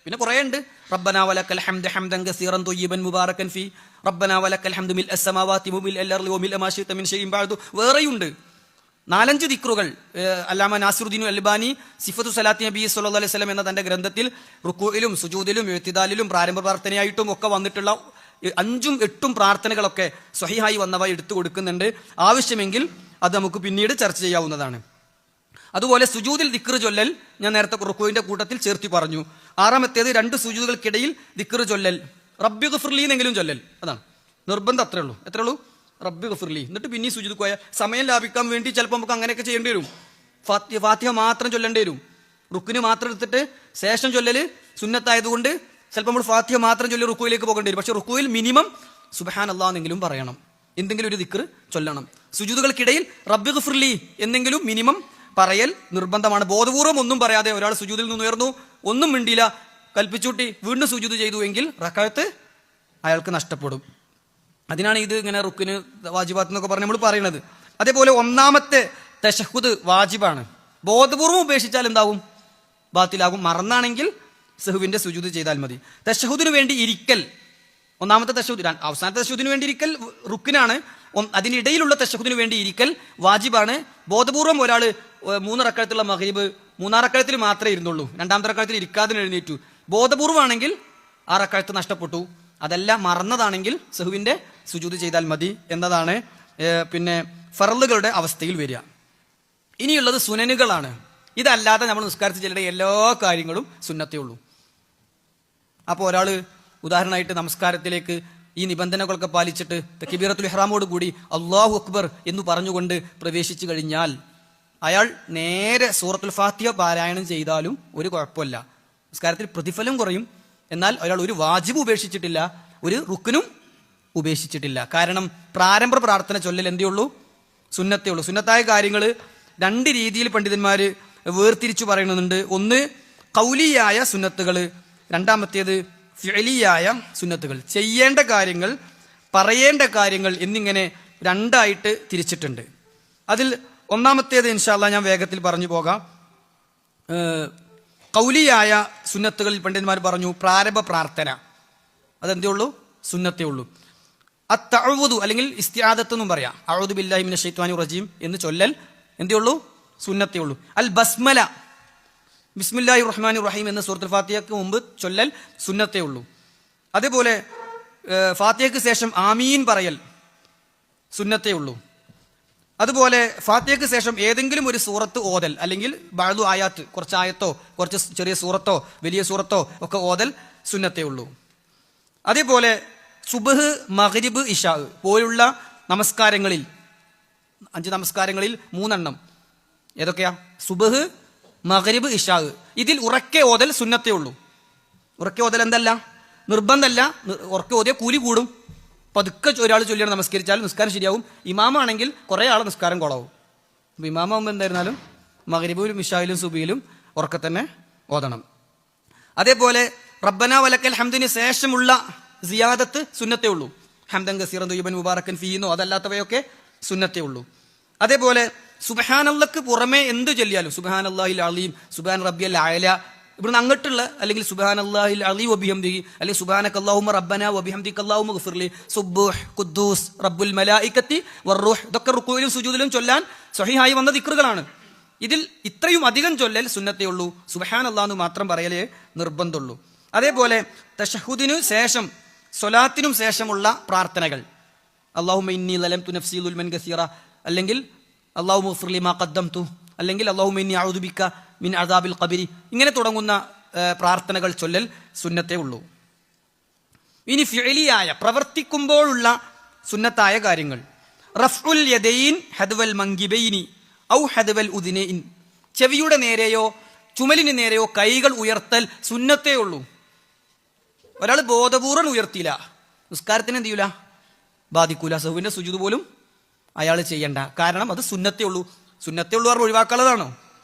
പിന്നെ കുറേ ഉണ്ട്. റബ്ബനാ വലക്കൽ ഹംദ് ഹംദൻ കസീറൻ ത്വയ്യിബൻ മുബാറകൻ ഫീ റബ്ബനാ വലക്കൽ ഹംദ് മിൽ അസ്സമാവാതി വമിൽ അൽ-അർളി വമിൽ മാ ശിഅത മിൻ ഷൈഇൻ ബഅദു. വേറെയുണ്ട് 4-5 ദിക്റുകൾ. അല്ലാമ നാസിറുദ്ദീൻ അൽബാനി സിഫത്തു സലാത്തി നബി സല്ലല്ലാഹു അലൈഹി വസല്ലം എന്ന തന്റെ ഗ്രന്ഥത്തിൽ റുക്ഉയിലും സുജൂദിലും ഇഅ്തിദാലിലും പ്രാരംഭ പ്രാർത്ഥനയായിട്ടും ഒക്കെ വന്നിട്ടുള്ള 5ഉം 8ഉം പ്രാർത്ഥനകളൊക്കെ സ്വഹീഹായി വന്നവ എടുത്തു കൊടുക്കുന്നുണ്ട്. ആവശ്യമെങ്കിൽ അത് നമുക്ക് പിന്നീട് ചർച്ച ചെയ്യാവുന്നതാണ്. അതുപോലെ സുജൂദിൽ ദിക്ർ ചൊല്ലൽ ഞാൻ നേരത്തെ റുക്ഉവിന്റെ കൂട്ടത്തിൽ ചേർത്തി പറഞ്ഞു. 6-മത്തേത് 2 സുജൂദുകൾക്കിടയിൽ ദിക്ർ ചൊല്ലൽ, റബ്ബി ഗഫിർലി എന്നെങ്കിലും ചൊല്ലൽ. അതാണ് നിർബന്ധം. അത്രേ ഉള്ളൂ. റബ്ബി ഗഫിർലി. എന്നിട്ട് പിന്നെ സുജൂദ് പോയ സമയം ലാഭിക്കാൻ വേണ്ടി ചിലപ്പോൾ നമുക്ക് അങ്ങനെയൊക്കെ ചെയ്യേണ്ടി വരും. ഫാത്തിഹ മാത്രം ചൊല്ലേണ്ടി വരും. റുക്കിന് മാത്രം എടുത്തിട്ട് ശേഷം ചൊല്ലല് സുന്നത്തായതുകൊണ്ട് ചിലപ്പോൾ നമ്മൾ ഫാത്തിഹ മാത്രം ചൊല്ലി റുക്കുയിലേക്ക് പോകേണ്ടി വരും. പക്ഷെ റുക്കുയിൽ മിനിമം സുബ്ഹാനല്ലാഹ് എന്നെങ്കിലും പറയണം, എന്തെങ്കിലും ഒരു ദിക്ർ ചൊല്ലണം. സുജൂദുകൾക്കിടയിൽ റബ്ബി ഗഫിർലി എന്നെങ്കിലും മിനിമം പറയൽ നിർബന്ധമാണ്. ബോധപൂർവം ഒന്നും പറയാതെ ഒരാൾ സുജൂദിൽ നിന്ന് ഉയർന്നു, ഒന്നും മിണ്ടിയില്ല, കൽപ്പിച്ചൂട്ടി വീണ്ടും സുജൂദ് ചെയ്തു എങ്കിൽ റക്അത്ത് അയാൾക്ക് നഷ്ടപ്പെടും. അതിനാണ് ഇത് ഇങ്ങനെ റുക്കിന് വാജിബാത്ത് എന്നൊക്കെ പറഞ്ഞ് നമ്മൾ പറയുന്നത്. അതേപോലെ 1-മത്തെ തശഹുദ് വാജിബാണ്. ബോധപൂർവം ഉപേക്ഷിച്ചാൽ എന്താവും? ബാത്തിലാകും. മറന്നാണെങ്കിൽ സഹുവിന്റെ സുജൂദ് ചെയ്താൽ മതി. തശഹുദിന് വേണ്ടി ഇരിക്കൽ, 1-മത്തെ തശഹുദ്, അവസാനത്തെ തശഹുദിന് വേണ്ടി ഇരിക്കൽ റുക്കിനാണ്. അതിനിടയിലുള്ള തശഹുദിന് വേണ്ടി ഇരിക്കൽ വാജിബാണ്. ബോധപൂർവം ഒരാൾ 3 റക്അത്തുള്ള മഗ്രിബ് 3-ാം റക്അത്തിൽ മാത്രമേ ഇരുന്നുള്ളൂ, 2-ാമത്തെ റക്അത്തിൽ ഇരിക്കാതെ എഴുന്നേറ്റു, ബോധപൂർവമാണെങ്കിൽ ആ റക്അത്ത് നഷ്ടപ്പെട്ടു. അതല്ല മറന്നതാണെങ്കിൽ സഹുവിന്റെ സുജൂദ് ചെയ്താൽ മതി എന്നതാണ് പിന്നെ ഫർളുകളുടെ അവസ്ഥയിൽ വരിക. ഇനിയുള്ളത് സുനനുകളാണ്. ഇതല്ലാതെ നമ്മൾ നിസ്കാരത്തിൽ ചെല്ലേണ്ട എല്ലാ കാര്യങ്ങളും സുന്നത്തേ ഉള്ളൂ. അപ്പോൾ ഒരാൾ ഉദാഹരണമായിട്ട് നമസ്കാരത്തിലേക്ക് ഈ നിബന്ധനകളൊക്കെ പാലിച്ചിട്ട് തക്ബീറത്തുൽ ഇഹ്റാമോട് കൂടി അല്ലാഹു അക്ബർ എന്ന് പറഞ്ഞുകൊണ്ട് പ്രവേശിച്ചു കഴിഞ്ഞാൽ അയാൾ നേരെ സൂറത്തുൽ ഫാത്തിഹ പാരായണം ചെയ്താലും ഒരു കുഴപ്പമില്ല. നിസ്കാരത്തിൽ പ്രതിഫലം കുറയും. എന്നാൽ അയാൾ ഒരു വാജിബ് ഉപേക്ഷിച്ചിട്ടില്ല, ഒരു റുക്നും ഉപേക്ഷിച്ചിട്ടില്ല. കാരണം പ്രാരംഭ പ്രാർത്ഥന ചൊല്ലൽ എന്തേ ഉള്ളൂ? സുന്നത്തേ ഉള്ളൂ. സുന്നത്തായ കാര്യങ്ങൾ 2 രീതിയിൽ പണ്ഡിതന്മാർ വേർതിരിച്ചു പറയുന്നുണ്ട്. ഒന്ന് ഖൗലിയായ സുന്നത്തുകൾ, 2-മത്തേത് ഫിഅലിയായ സുന്നത്തുകൾ. ചെയ്യേണ്ട കാര്യങ്ങൾ, പറയേണ്ട കാര്യങ്ങൾ എന്നിങ്ങനെ 2ആയിട്ട് തിരിച്ചിട്ടുണ്ട്. അതിൽ 1-മത്തേത് ഇൻഷാ അല്ലാഹ് ഞാൻ വേഗത്തിൽ പറഞ്ഞു പോകാം. ഖൗലിയായ സുന്നത്തുകളിൽ പണ്ഡിതന്മാർ പറഞ്ഞു പ്രാരംഭ പ്രാർത്ഥന അതെന്തേ ഉള്ളൂ? സുന്നത്തേ ഉള്ളൂ. അത്തഅവുദു അല്ലെങ്കിൽ ഇസ്തിആദത്ത് എന്നും പറയാം. അഊദു ബില്ലാഹി മിനശ് ശൈത്വാനിർ റജീം എന്ന് ചൊല്ലൽ എന്തേ ഉള്ളൂ? സുന്നത്തേ ഉള്ളൂ. അൽ ബസ്മല, ബിസ്മില്ലാഹിർ റഹ്മാനിർ റഹീം എന്ന് സൂറത്തുൽ ഫാത്തിഹയ്ക്ക് മുമ്പ് ചൊല്ലൽ സുന്നത്തേ ഉള്ളൂ. അതേപോലെ ഫാത്തിഹയ്ക്ക് ശേഷം ആമീൻ പറയൽ സുന്നത്തേ ഉള്ളൂ. അതുപോലെ ഫാത്തിഹയ്ക്ക് ശേഷം ഏതെങ്കിലും ഒരു സൂറത്ത് ഓതൽ, അല്ലെങ്കിൽ ബഅദു ആയാത്ത്, കുറച്ച് ആയത്തോ കുറച്ച് ചെറിയ സൂറത്തോ വലിയ സൂറത്തോ ഒക്കെ ഓതൽ സുന്നത്തേ ഉള്ളൂ. അതേപോലെ സുബ്ഹ്, മഗ്രിബ്, ഇശാ പോലുള്ള നമസ്കാരങ്ങളിൽ 5 നമസ്കാരങ്ങളിൽ 3 എണ്ണം ഏതൊക്കെയാ? സുബ്ഹ്, മഗ്രിബ്, ഇശാ. ഇതിൽ ഉറക്കെ ഓതൽ സുന്നത്തേ ഉള്ളൂ. ഉറക്കെ ഓതൽ എന്തല്ല, നിർബന്ധമല്ല. ഉറക്കെ ഓതിയ കൂലി കൂടും. പതുക്കെ ഒരാൾ ചൊല്ലിയാണ് നമസ്കരിച്ചാൽ നിസ്കാരം ശരിയാവും. ഇമാമാണെങ്കിൽ കുറേ ആളെ നിസ്കാരം കുളവും. അപ്പോൾ ഇമാമാകുമ്പോൾ എന്തായിരുന്നാലും മഗ്രിബിലും ഇശായിലും സുബിയിലും ഉറക്കെ തന്നെ ഓതണം. അതേപോലെ റബ്ബന വലക്കൽ ഹംദിന് ശേഷമുള്ള സിയാദത്ത് സുന്നത്തേ ഉള്ളൂ. ഹംദൻ കസീറൻ ത്വയ്യിബൻ മുബാറക്കൻ ഫീന്നോ അതല്ലാത്തവയൊക്കെ സുന്നത്തേ ഉള്ളൂ. അതേപോലെ സുബ്ഹാനല്ലാഹ്ക്ക് പുറമെ എന്ത് ചൊല്ലിയാലും, സുബ്ഹാനല്ലാഹിൽ അലീം, സുബ്ഹാൻ റബ്ബിയൽ അഅല, ഇവിടുന്ന് അങ്ങോട്ടുള്ള, അല്ലെങ്കിൽ സുബ്ഹാനല്ലാഹിൽ അലീം വബിഹംദിഹി, അല്ലെങ്കിൽ സുബ്ഹാനക അല്ലാഹുമ്മ റബ്ബന വബിഹംദിക അല്ലാഹുമ്മ ഗഫിർലി, സുബ്ഹ്, ഖുദ്ദൂസ്, റബ്ബുൽ മലായികത്തി വറൂഹ്, ഇതൊക്കെ റുക്കൂയിലും സുജൂദിലും ചൊല്ലാൻ സ്വഹീഹായി വന്ന ദിക്റുകളാണ്. ഇതിൽ ഇത്രയും അധികം ചൊല്ലൽ സുന്നത്തേ ഉള്ളൂ. സുബ്ഹാനല്ലാഹ് എന്ന് മാത്രം പറയലേ നിർബന്ധമുള്ളൂ. അതേപോലെ തശഹുദിനു ശേഷം, സ്വലാത്തിനും ശേഷമുള്ള പ്രാർത്ഥനകൾ, അല്ലാഹുമ്മ ഇന്നി ലലംതു നഫ്സി ദുൽമൻ കസീറ, അല്ലെങ്കിൽ അല്ലാഹുമ്മ ഗ്ഫിർലി മാ ഖദ്ദംതു, അല്ലെങ്കിൽ അല്ലാഹുമ്മ ഇന്നി അഊദു ബിക മിൻ അദാബിൽ ഖബരി, ഇങ്ങനെ തുടങ്ങുന്ന പ്രാർത്ഥനകൾ ചൊല്ലൽ സുന്നത്തേ ഉള്ളൂ. ഇനി ഫിഅലിയായ, പ്രവർത്തിക്കുമ്പോഴുള്ള സുന്നത്തായ കാര്യങ്ങൾ, റഫ്ഉൽ യദൈൻ ഹദ്വൽ മങ്കിബൈനി ഔ ഹദ്വൽ ഉദ്നൈൻ, ചെവിയുടെ നേരെയോ ചുമലിന് നേരെയോ കൈകൾ ഉയർത്തൽ സുന്നത്തേ ഉള്ളൂ. ഒരാൾ ബോധപൂർവ്വം ഉയർത്തിയില്ല, നിസ്കാരത്തിന് എന്ത് ചെയ്യൂല, ബാധിക്കൂല. സഹുവിന്റെ സുജൂദ് പോലും അയാൾ ചെയ്യണ്ട. കാരണം അത് സുന്നത്തേ ഉള്ളൂ. സുന്നത്തേ ഉള്ളൂ പറഞ്ഞ് ഒഴിവാക്കാനുള്ളതാണോ?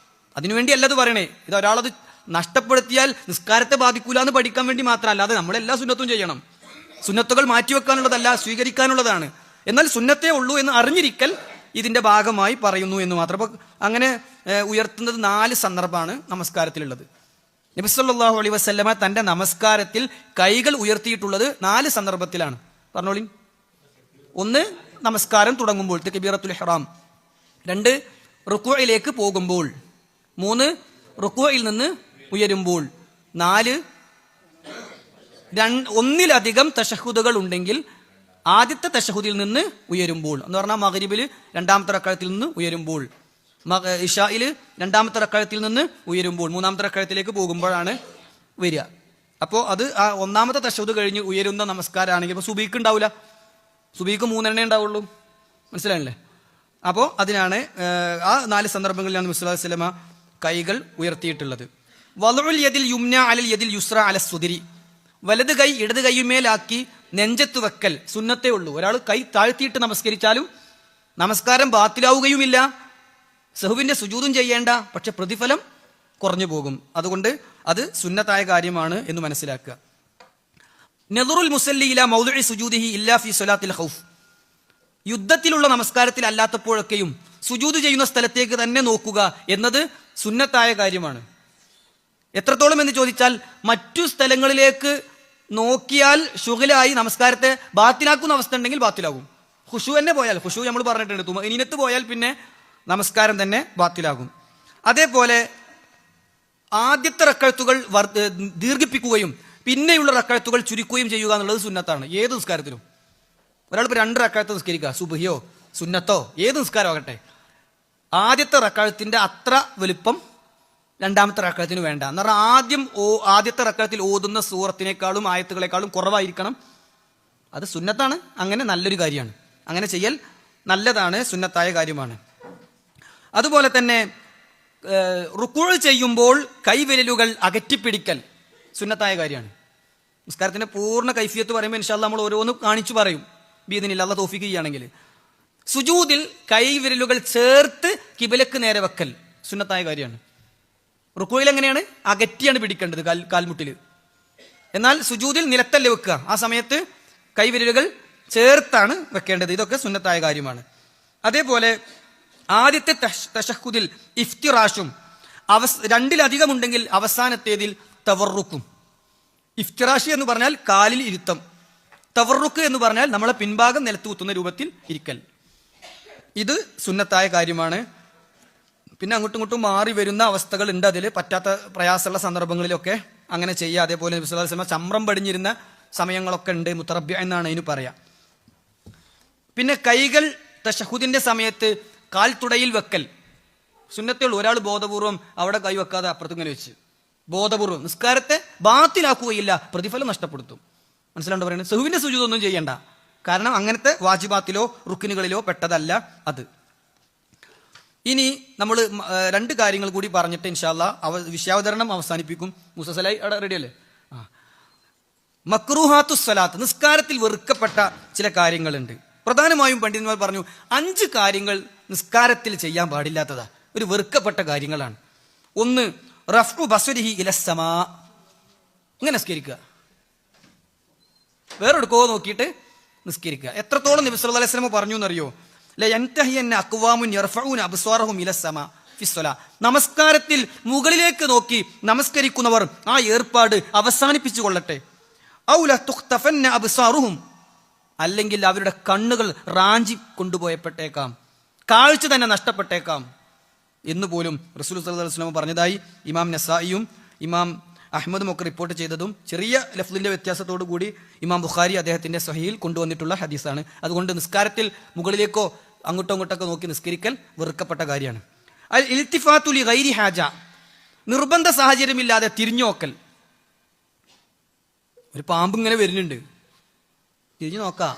അതിനുവേണ്ടി അല്ലത് പറയണേ. ഇത് ഒരാളത് നഷ്ടപ്പെടുത്തിയാൽ നിസ്കാരത്തെ ബാധിക്കൂല എന്ന് പഠിക്കാൻ വേണ്ടി മാത്രമല്ല, അല്ലാതെ നമ്മളെല്ലാ സുന്നത്തും ചെയ്യണം. സുന്നത്തുകൾ മാറ്റിവെക്കാനുള്ളതല്ല, സ്വീകരിക്കാനുള്ളതാണ്. എന്നാൽ സുന്നത്തേ ഉള്ളൂ എന്ന് അറിഞ്ഞിരിക്കൽ ഇതിന്റെ ഭാഗമായി പറയുന്നു എന്ന് മാത്രം. അപ്പോൾ അങ്ങനെ ഉയർത്തുന്നത് 4 സന്ദർഭമാണ് നമസ്കാരത്തിലുള്ളത്. നബി സല്ലല്ലാഹു അലൈഹി വസല്ലമ തന്റെ നമസ്കാരത്തിൽ കൈകൾ ഉയർത്തിയിട്ടുള്ളത് 4 സന്ദർഭത്തിലാണ്. പറഞ്ഞോളി. 1, നമസ്കാരം തുടങ്ങുമ്പോൾ തക്ബീറത്തുൽ ഇഹ്റാം. 2, റുക്കൂഇലേക്ക് പോകുമ്പോൾ. 3, റുക്കൂഇൽ നിന്ന് ഉയരുമ്പോൾ. 4, ഒന്നിലധികം തശഹുദുകൾ ഉണ്ടെങ്കിൽ ആദ്യത്തെ തശഹുദിൽ നിന്ന് ഉയരുമ്പോൾ എന്ന് പറഞ്ഞാൽ മഗ്രിബിൽ 2ാമത്തെ റക്അത്തിൽ നിന്ന് ഉയരുമ്പോൾ, ഇശായിൽ 2ാമത്തെ റക്അത്തിൽ നിന്ന് ഉയരുമ്പോൾ, 3ാമത്തെ റക്അത്തിലേക്ക് പോകുമ്പോഴാണ് വരിക. അപ്പോൾ അത് ആ 1ാമത്തെ തശഹുദ് കഴിഞ്ഞ് ഉയരുന്ന നമസ്കാരമാണെങ്കിൽ ഇപ്പോൾ സുബീക്ക് ഉണ്ടാവില്ല. സുബീക്ക് 3 എണ്ണേ ഉണ്ടാവുള്ളൂ. മനസ്സിലായില്ലേ? അപ്പോൾ അതിനാണ് ആ 4 സന്ദർഭങ്ങളിലാണ് നബി സല്ലല്ലാഹു അലൈഹി വസല്ലമ കൈകൾ ഉയർത്തിയിട്ടുള്ളത്. വളുൽ യദിൽ യുംന അലൽ യദിൽ യുസ്ര അല സുദരി, വലത് കൈ ഇടത് കൈയുമേലാക്കി നെഞ്ചത്ത് വെക്കൽ സുന്നത്തേ ഉള്ളൂ. ഒരാൾ കൈ താഴ്ത്തിയിട്ട് നമസ്കരിച്ചാലും നമസ്കാരം ബാത്തിലാവുകയുമില്ല, സഹുവിന്റെ സുജൂദും ചെയ്യേണ്ട, പക്ഷെ പ്രതിഫലം കുറഞ്ഞു പോകും. അതുകൊണ്ട് അത് സുന്നത്തായ കാര്യമാണ് എന്ന് മനസ്സിലാക്കുക. നദറുൽ മുസല്ലി ഇലാ മൗദിഇ സുജൂദിഹി ഇല്ലാ ഫീ സ്വലാത്തിൽ ഖൗഫ്, യുദ്ധത്തിലുള്ള നമസ്കാരത്തിൽ അല്ലാത്തപ്പോഴൊക്കെയും സുജൂദ് ചെയ്യുന്ന സ്ഥലത്തേക്ക് തന്നെ നോക്കുക എന്നത് സുന്നത്തായ കാര്യമാണ്. എത്രത്തോളം എന്ന് ചോദിച്ചാൽ, മറ്റു സ്ഥലങ്ങളിലേക്ക് നോക്കിയാൽ ശുഗലായി നമസ്കാരത്തെ ബാത്തിലാക്കുന്ന അവസ്ഥ ഉണ്ടെങ്കിൽ ബാത്തിലാകും. ഖുശൂ തന്നെ പോയാൽ, ഖുശൂ നമ്മൾ പറഞ്ഞിട്ടുണ്ട്, തുമഇനീനത്ത് പോയാൽ പിന്നെ നമസ്കാരം തന്നെ ബാത്തിലാകും. അതേപോലെ ആദ്യത്തെ റക്അത്തുകൾ ദീർഘിപ്പിക്കുകയും പിന്നെയുള്ള റക്അത്തുകൾ ചുരുക്കുകയും ചെയ്യുക എന്നുള്ളത് സുന്നത്താണ്. ഏത് നിസ്കാരത്തിലും ഒരാളിപ്പോൾ 2 റക്അത്ത് നിസ്കരിക്കുക, സുബ്ഹിയോ സുന്നത്തോ ഏത് നിസ്കാരമാകട്ടെ, ആദ്യത്തെ റക്അത്തിന്റെ അത്ര വലുപ്പം 2ാമത്തെ റക്അത്തിന് വേണ്ട. എന്ന് പറഞ്ഞാൽ ആദ്യത്തെ റക്അത്തിൽ ഓതുന്ന സൂറത്തിനേക്കാളും ആയത്തുകളെക്കാളും കുറവായിരിക്കണം. അത് സുന്നത്താണ്. അങ്ങനെ നല്ലൊരു കാര്യമാണ്. അങ്ങനെ ചെയ്യൽ നല്ലതാണ്, സുന്നത്തായ കാര്യമാണ്. അതുപോലെ തന്നെ റുക്കൂഅ് ചെയ്യുമ്പോൾ കൈവിരലുകൾ അകറ്റിപ്പിടിക്കൽ സുന്നത്തായ കാര്യമാണ്. നിസ്കാരത്തിന്റെ പൂർണ്ണ കൈഫിയത്ത് പറയുമ്പോൾ ഇൻഷാ അല്ലാഹ് നമ്മൾ ഓരോന്ന് കാണിച്ചു പറയും, ബിഇദ്നില്ലാഹ് അല്ലാഹ് തൗഫീഖ് ചെയ്യുകയാണെങ്കിൽ. സുജൂദിൽ കൈവിരലുകൾ ചേർത്ത് കിബിലക്ക് നേരെ വെക്കൽ സുന്നത്തായ കാര്യമാണ്. റുക്കൂഇൽ എങ്ങനെയാണ്? അകറ്റിയാണ് പിടിക്കേണ്ടത് കാൽമുട്ടിൽ. എന്നാൽ സുജൂദിൽ നിലത്തല്ലേ വെക്കുക, ആ സമയത്ത് കൈവിരലുകൾ ചേർത്താണ് വെക്കേണ്ടത്. ഇതൊക്കെ സുന്നത്തായ കാര്യമാണ്. അതേപോലെ ആദ്യത്തെ തശഹുദിൽ ഇഫ്തിറാഷും, 2-ലധികം ഉണ്ടെങ്കിൽ അവസാനത്തേതിൽ തവറുക്കും. ഇഫ്തിറാഷ് എന്ന് പറഞ്ഞാൽ കാലിൽ ഇരുത്തം, തവറുക്ക് എന്ന് പറഞ്ഞാൽ നമ്മളെ പിൻഭാഗം നിലത്ത് കുത്തുന്ന രൂപത്തിൽ ഇരിക്കൽ. ഇത് സുന്നത്തായ കാര്യമാണ്. പിന്നെ അങ്ങോട്ടും ഇങ്ങോട്ടും മാറി വരുന്ന അവസ്ഥകൾ ഉണ്ട്, അതിൽ പറ്റാത്ത പ്രയാസമുള്ള സന്ദർഭങ്ങളിലൊക്കെ അങ്ങനെ ചെയ്യുക. അതേപോലെ നബി സല്ലല്ലാഹു അലൈഹി വസല്ലം ചമ്രം പടിഞ്ഞിരുന്ന സമയങ്ങളൊക്കെ ഉണ്ട്, മുത്തറബ്ബിഅ എന്നാണ് അതിന് പറയാം. പിന്നെ കൈകൾ തശഹുദിന്റെ സമയത്ത് കാൽത്തുടയിൽ വെക്കൽ സുന്നത്തുള്ളൂ. ഒരാൾ ബോധപൂർവം അവിടെ കൈവെക്കാതെ അപ്പുറത്തിങ്ങനെ വെച്ച് ബോധപൂർവം നിസ്കാരത്തെ ബാത്തിലാക്കുകയില്ല, പ്രതിഫലം നഷ്ടപ്പെടുത്തും. മനസ്സിലാണ്ട് പറയുന്നത്? സഹുവിന്റെ സുജൂദൊന്നും ചെയ്യണ്ട, കാരണം അങ്ങനത്തെ വാജിബാത്തിലോ റുക്കിനുകളിലോ പെട്ടതല്ല അത്. ഇനി നമ്മൾ 2 കാര്യങ്ങൾ കൂടി പറഞ്ഞിട്ട് ഇൻഷാ അല്ലാഹ് വിഷയാവതരണം അവസാനിപ്പിക്കും. മുസസലായി അവിടെ റെഡിയല്ലേ? മക്രൂഹാത്തു സ്വലാത്ത്, നിസ്കാരത്തിൽ വെറുക്കപ്പെട്ട ചില കാര്യങ്ങളുണ്ട്. പ്രധാനമായും പണ്ഡിതന്മാർ പറഞ്ഞു 5 കാര്യങ്ങൾ നിസ്കാരത്തിൽ ചെയ്യാൻ പാടില്ലാത്തതാ, ഒരു വെറുക്കപ്പെട്ട കാര്യങ്ങളാണ്. 1, റഫ്ഉ ബസ്വരിഹി ഇലസ്സമാ, ഇങ്ങനെ നിസ്കരിക്കുക, വേറെ എടുക്കോ നോക്കിയിട്ട് നിസ്കരിക്കുക. എത്രത്തോളം നബി സല്ലല്ലാഹു അലൈഹി വസല്ലം പറഞ്ഞു എന്നറിയോ? നമസ്കാരത്തിൽ മുകളിലേക്ക് നോക്കി നമസ്കരിക്കുന്നവർ ആ ഏർപ്പാട് അവസാനിപ്പിച്ചു കൊള്ളട്ടെ. അല്ലെങ്കിൽ അവരുടെ കണ്ണുകൾ റാഞ്ചി കൊണ്ടുപോയപ്പെട്ടേക്കാം, കാഴ്ച തന്നെ നഷ്ടപ്പെട്ടേക്കാം എന്നുപോലും റസൂൽ സല്ലല്ലാഹു അലൈഹി വസല്ലം പറഞ്ഞതായി ഇമാം നസായിയും ഇമാം അഹ്മദും ഒക്കെ റിപ്പോർട്ട് ചെയ്തതും ചെറിയ ലഫ്ലിന്റെ വ്യത്യാസത്തോടു കൂടി ഇമാം ബുഖാരി അദ്ദേഹത്തിന്റെ സ്വഹീഹിൽ കൊണ്ടുവന്നിട്ടുള്ള ഹദീസാണ്. അതുകൊണ്ട് നിസ്കാരത്തിൽ മുകളിലേക്കോ അങ്ങോട്ടോ ഇങ്ങോട്ടൊക്കെ നോക്കി നിസ്കരിക്കൽ വെറുക്കപ്പെട്ട കാര്യമാണ്. അൽ ഇൽത്തിഫാത്തു ലി ഗൈരി ഹാജ, നിർബന്ധ സാഹചര്യമില്ലാതെ തിരിഞ്ഞോക്കൽ. ഒരു പാമ്പ് ഇങ്ങനെ വരുന്നുണ്ട്, തിരിഞ്ഞു നോക്കാം.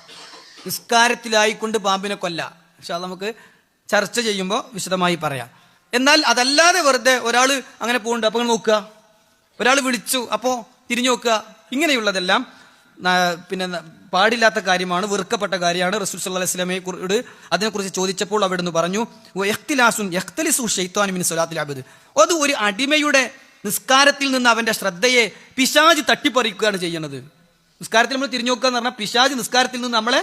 നിസ്കാരത്തിലായിക്കൊണ്ട് പാമ്പിനെ കൊല്ല, പക്ഷെ അത് നമുക്ക് ചർച്ച ചെയ്യുമ്പോൾ വിശദമായി പറയാം. എന്നാൽ അതല്ലാതെ വെറുതെ ഒരാൾ അങ്ങനെ പോകുന്നുണ്ട്, അപ്പൊ നോക്കുക, ഒരാൾ വിളിച്ചു അപ്പോൾ തിരിഞ്ഞു നോക്കുക, ഇങ്ങനെയുള്ളതെല്ലാം പിന്നെ പാടില്ലാത്ത കാര്യമാണ്, വെറുക്കപ്പെട്ട കാര്യമാണ്. റസൂൽ സല്ലല്ലാഹു അലൈഹി വസല്ലമയോട് അതിനെക്കുറിച്ച് ചോദിച്ചപ്പോൾ അവിടുന്ന് പറഞ്ഞു, അത് ഒരു അടിമയുടെ നിസ്കാരത്തിൽ നിന്ന് അവന്റെ ശ്രദ്ധയെ പിശാച് തട്ടിപ്പറിക്കുകയാണ് ചെയ്യുന്നത്. നിസ്കാരത്തിൽ നമ്മൾ തിരിഞ്ഞു നോക്കുക എന്ന് പറഞ്ഞാൽ പിശാച് നിസ്കാരത്തിൽ നിന്ന് നമ്മളെ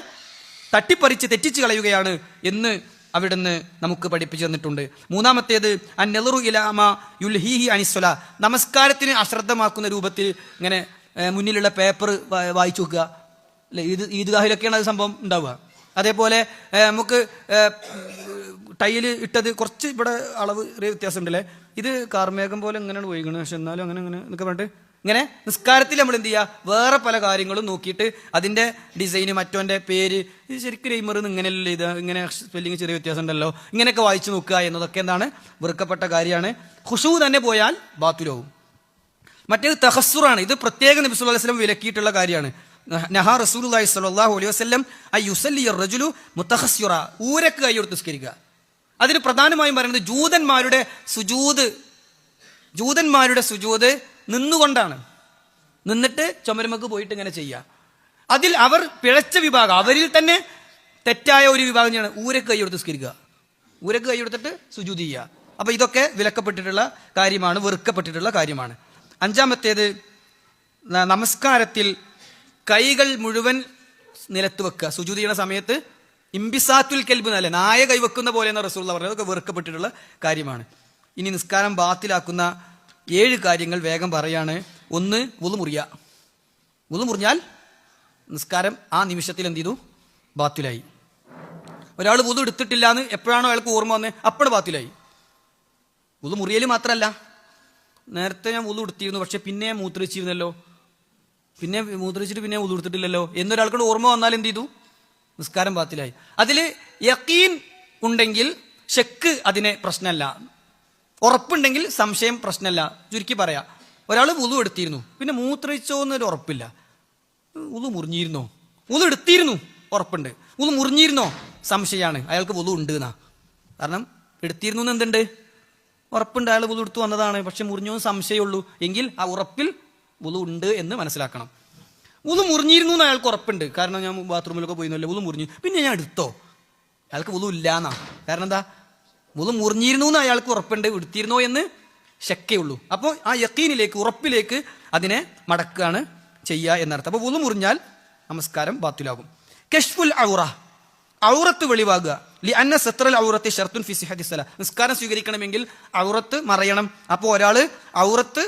തട്ടിപ്പറിച്ച് തെറ്റിച്ച് കളയുകയാണ് എന്ന് അവിടുന്ന് നമുക്ക് പഠിപ്പിച്ചു തന്നിട്ടുണ്ട്. 3-മത്തേത് അൻ-നളറു ഇലാ മാ യുൽഹിഹി അനിസ്സലാ, നമസ്കാരത്തിന് അശ്രദ്ധമാക്കുന്ന രൂപത്തിൽ ഇങ്ങനെ മുന്നിലുള്ള പേപ്പർ വായിച്ചു നോക്കുക. അല്ലെ, ഈദ്ഗാഹിലൊക്കെയാണ് അത് സംഭവം ഉണ്ടാവുക. അതേപോലെ നമുക്ക് ടൈല് ഇട്ടത് കുറച്ച് ഇവിടെ അളവ് വ്യത്യാസം ഉണ്ടല്ലേ, ഇത് കാർമേഘം പോലെ ഇങ്ങനെയാണ് പോയിക്കണം, പക്ഷെ എന്നാലും അങ്ങനെ എന്നൊക്കെ പറഞ്ഞിട്ട് ഇങ്ങനെ നിസ്കാരത്തിൽ നമ്മൾ എന്ത് ചെയ്യുക, വേറെ പല കാര്യങ്ങളും നോക്കിയിട്ട് അതിൻ്റെ ഡിസൈന്, മറ്റോൻ്റെ പേര്, ഇത് ശരിക്കും നെയ്മറിന്ന് ഇങ്ങനെയല്ലേ, ഇത് ഇങ്ങനെ സ്പെല്ലിങ് ചെറിയ വ്യത്യാസം ഉണ്ടല്ലോ, ഇങ്ങനെയൊക്കെ വായിച്ചു നോക്കുക എന്നതൊക്കെ എന്താണ്, വെറുക്കപ്പെട്ട കാര്യമാണ്. ഖുശൂ തന്നെ പോയാൽ ബാത്തുലാവും. മറ്റേത് തഹസ്സുറാണ്. ഇത് പ്രത്യേക നബി സല്ലല്ലാഹു അലൈഹി വസല്ലം വിലക്കിയിട്ടുള്ള കാര്യമാണ്. നഹാ റസൂലുള്ളാഹി സ്വല്ലല്ലാഹു അലൈഹി വസല്ലം അയ്യുസല്ലി റജുലു മുതഖസ്സിറ, ഊരക്ക് കൈയെടുത്ത് നിസ്കരിക്കുക. അതിന് പ്രധാനമായും പറയുന്നത് ജൂതന്മാരുടെ സുജൂദ് നിന്നുകൊണ്ടാണ്, നിന്നിട്ട് ചുമരുമക്ക് പോയിട്ട് ഇങ്ങനെ ചെയ്യുക. അതിൽ അവർ പിഴച്ച വിഭാഗം, അവരിൽ തന്നെ തെറ്റായ ഒരു വിഭാഗം ചെയ്യണം, ഊരക്ക് കൈയെടുത്ത് നിസ്കരിക്കുക, ഊരക്ക് കൈയെടുത്തിട്ട് സുജൂദ് ചെയ്യുക. അപ്പൊ ഇതൊക്കെ വിലക്കപ്പെട്ടിട്ടുള്ള കാര്യമാണ്, വെറുക്കപ്പെട്ടിട്ടുള്ള കാര്യമാണ്. 5-മത്തേത് നമസ്കാരത്തിൽ കൈകൾ മുഴുവൻ നിലത്ത് വെക്കുക. സുജൂദ് ചെയ്യുന്ന സമയത്ത് ഇംബിസാത്തുൽ കൽബ് എന്നല്ല, നായ കൈവെക്കുന്ന പോലെ എന്ന റസൂലുള്ളാഹി പറഞ്ഞത്, അതൊക്കെ വെറുക്കപ്പെട്ടിട്ടുള്ള കാര്യമാണ്. ഇനി നിസ്കാരം ബാത്തിലാക്കുന്ന 7 കാര്യങ്ങൾ വേഗം പറയാണ്. 1, വുളു മുറിയ. വുളു മുറിഞ്ഞാൽ നിസ്കാരം ആ നിമിഷത്തിൽ എന്ത് ചെയ്തു, ബാത്തിലായി. ഒരാൾ വുളു എടുത്തിട്ടില്ല എന്ന് എപ്പോഴാണോ അയാൾക്ക് ഓർമ്മ വന്നത് അപ്പോൾ ബാത്തിലായി. വുളു മുറിയൽ മാത്രമല്ല, നേരത്തെ ഞാൻ വുളു എടുത്തിരുന്നു പക്ഷെ പിന്നെ മൂത്രിച്ചിരുന്നല്ലോ, പിന്നെ മൂത്രിച്ചിട്ട് പിന്നെ വുളു എടുത്തിട്ടില്ലല്ലോ എന്നൊരാൾക്കൂടെ ഓർമ്മ വന്നാൽ എന്ത് ചെയ്തു, നിസ്കാരം ബാത്തിലായി. അതിൽ യഖീൻ ഉണ്ടെങ്കിൽ ഷക്ക് അതിനെ പ്രശ്നമല്ല, ഉറപ്പുണ്ടെങ്കിൽ സംശയം പ്രശ്നമല്ല. ചുരുക്കി പറയാം, ഒരാൾ വുളു എടുത്തിരുന്നു പിന്നെ മൂത്രയിച്ചോ എന്നൊരു ഉറപ്പില്ല, വുളു മുറിഞ്ഞിരുന്നോ, വുളു എടുത്തിരുന്നു ഉറപ്പുണ്ട്, വുളു മുറിഞ്ഞിരുന്നോ സംശയമാണ്, അയാൾക്ക് വുളു ഉണ്ട് എന്നാ. കാരണം എടുത്തിരുന്നു എന്ന് എന്തുണ്ട്, ഉറപ്പുണ്ട്, അയാൾ വുളു എടുത്തു വന്നതാണ്, പക്ഷെ മുറിഞ്ഞോ സംശയമുള്ളൂ എങ്കിൽ ആ ഉറപ്പിൽ വുളു ഉണ്ട് എന്ന് മനസ്സിലാക്കണം. വുളു മുറിഞ്ഞിരുന്നു എന്ന് അയാൾക്ക് ഉറപ്പുണ്ട്, കാരണം ഞാൻ ബാത്റൂമിലൊക്കെ പോയിരുന്നല്ലോ, വുളു മുറിഞ്ഞു, പിന്നെ ഞാൻ എടുത്തോ, അയാൾക്ക് വുളു ഇല്ലാന്നാ. കാരണം എന്താ, വുളു മുറിഞ്ഞിരുന്നു എന്ന് അയാൾക്ക് ഉറപ്പുണ്ട്, എടുത്തിരുന്നോ എന്ന് ശക്കയുള്ളൂ. അപ്പോൾ ആ യഖീനിലേക്ക്, ഉറപ്പിലേക്ക് അതിനെ മടക്കുകയാണ് ചെയ്യുക എന്നർത്ഥം. അപ്പോൾ വുളു മുറിഞ്ഞാൽ നമസ്കാരം ബാത്തിലാകും. കശ്ഫുൽ ഔറ, ഔറത്ത് വെളിവാകുക. ലിഅന്ന സത്രൽ ഔറത്തി ശർത്തുൻ ഫി സിഹത്തി സ്വലാ, നിസ്കാരം സ്വീകരിക്കണമെങ്കിൽ ഔറത്ത് മറയണം. അപ്പോൾ ഒരാൾ ഔറത്ത്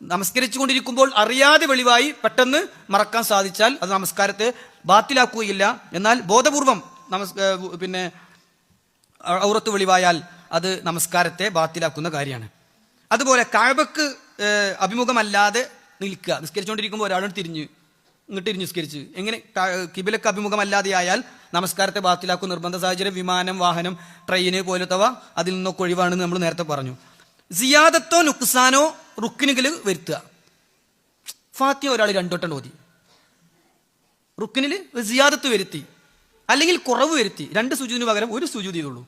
നമസ്കരിച്ചു കൊണ്ടിരിക്കുമ്പോൾ അറിയാതെ വെളിവായി പെട്ടെന്ന് മറക്കാൻ സാധിച്ചാൽ അത് നമസ്കാരത്തെ ബാത്തിലാക്കുകയില്ല. എന്നാൽ ബോധപൂർവം പിന്നെ ഔറത്ത് വെളിവായാൽ അത് നമസ്കാരത്തെ ബാത്തിലാക്കുന്ന കാര്യമാണ്. അതുപോലെ കഅബക്ക് അഭിമുഖമല്ലാതെ നിൽക്കുക, നിസ്കരിച്ചുകൊണ്ടിരിക്കുമ്പോൾ ഒരാളും തിരിഞ്ഞ് ഇങ്ങോട്ട് തിരിഞ്ഞ് നിസ്കരിച്ച്. എങ്ങനെ കിബിലക്ക് അഭിമുഖമല്ലാതെ ആയാൽ നമസ്കാരത്തെ ബാത്തിലാക്കും. നിർബന്ധ സാഹചര്യം വിമാനം, വാഹനം, ട്രെയിന് പോലത്തവ അതിൽ നിന്നൊക്കെ ഒഴിവാണെന്ന് നമ്മൾ നേരത്തെ പറഞ്ഞു. സിയാദത്തോ നുക്സാനോ റുക്കിനുകൾ വരുത്തുക. ഫാത്തിഹ ഒരാൾ 2 വട്ടം ഓതി, റുക്കിനിൽ സിയാദത്ത് വരുത്തി അല്ലെങ്കിൽ കുറവ് വരുത്തി 2 സുജൂദിന് പകരം 1 സുജൂദ് ചെയ്തുള്ളൂ,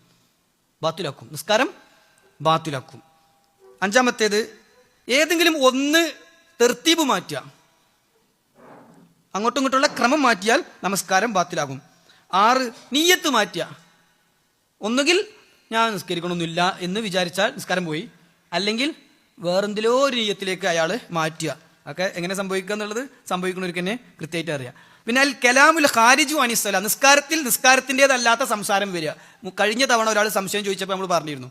ബാത്തിലാക്കും, നിസ്കാരം ബാത്തിലാക്കും. 5-മത്തേത് ഏതെങ്കിലും ഒന്ന് തെർത്തീബ് മാറ്റുക, അങ്ങോട്ടും ഇങ്ങോട്ടുള്ള ക്രമം മാറ്റിയാൽ നമസ്കാരം ബാത്തിലാകും. 6 നിയ്യത്ത് മാറ്റുക. ഒന്നുകിൽ ഞാൻ നിസ്കരിക്കണമെന്നില്ല എന്ന് വിചാരിച്ചാൽ നിസ്കാരം പോയി, അല്ലെങ്കിൽ വേറെന്തിലോ ഒരു നിയ്യത്തിലേക്ക് അയാൾ മാറ്റുക. ഒക്കെ എങ്ങനെ സംഭവിക്കുക എന്നുള്ളത് സംഭവിക്കുന്നവർക്ക് തന്നെ കൃത്യമായിട്ട് അറിയാം. പിന്നെ അൽ കലാമുൽ ഖാരിജു അനിസ്സല, നിസ്കാരത്തിൻ്റെതല്ലാത്ത സംസാരം വരിക. കഴിഞ്ഞ തവണ ഒരാൾ സംശയം ചോദിച്ചപ്പോൾ നമ്മൾ പറഞ്ഞിരുന്നു,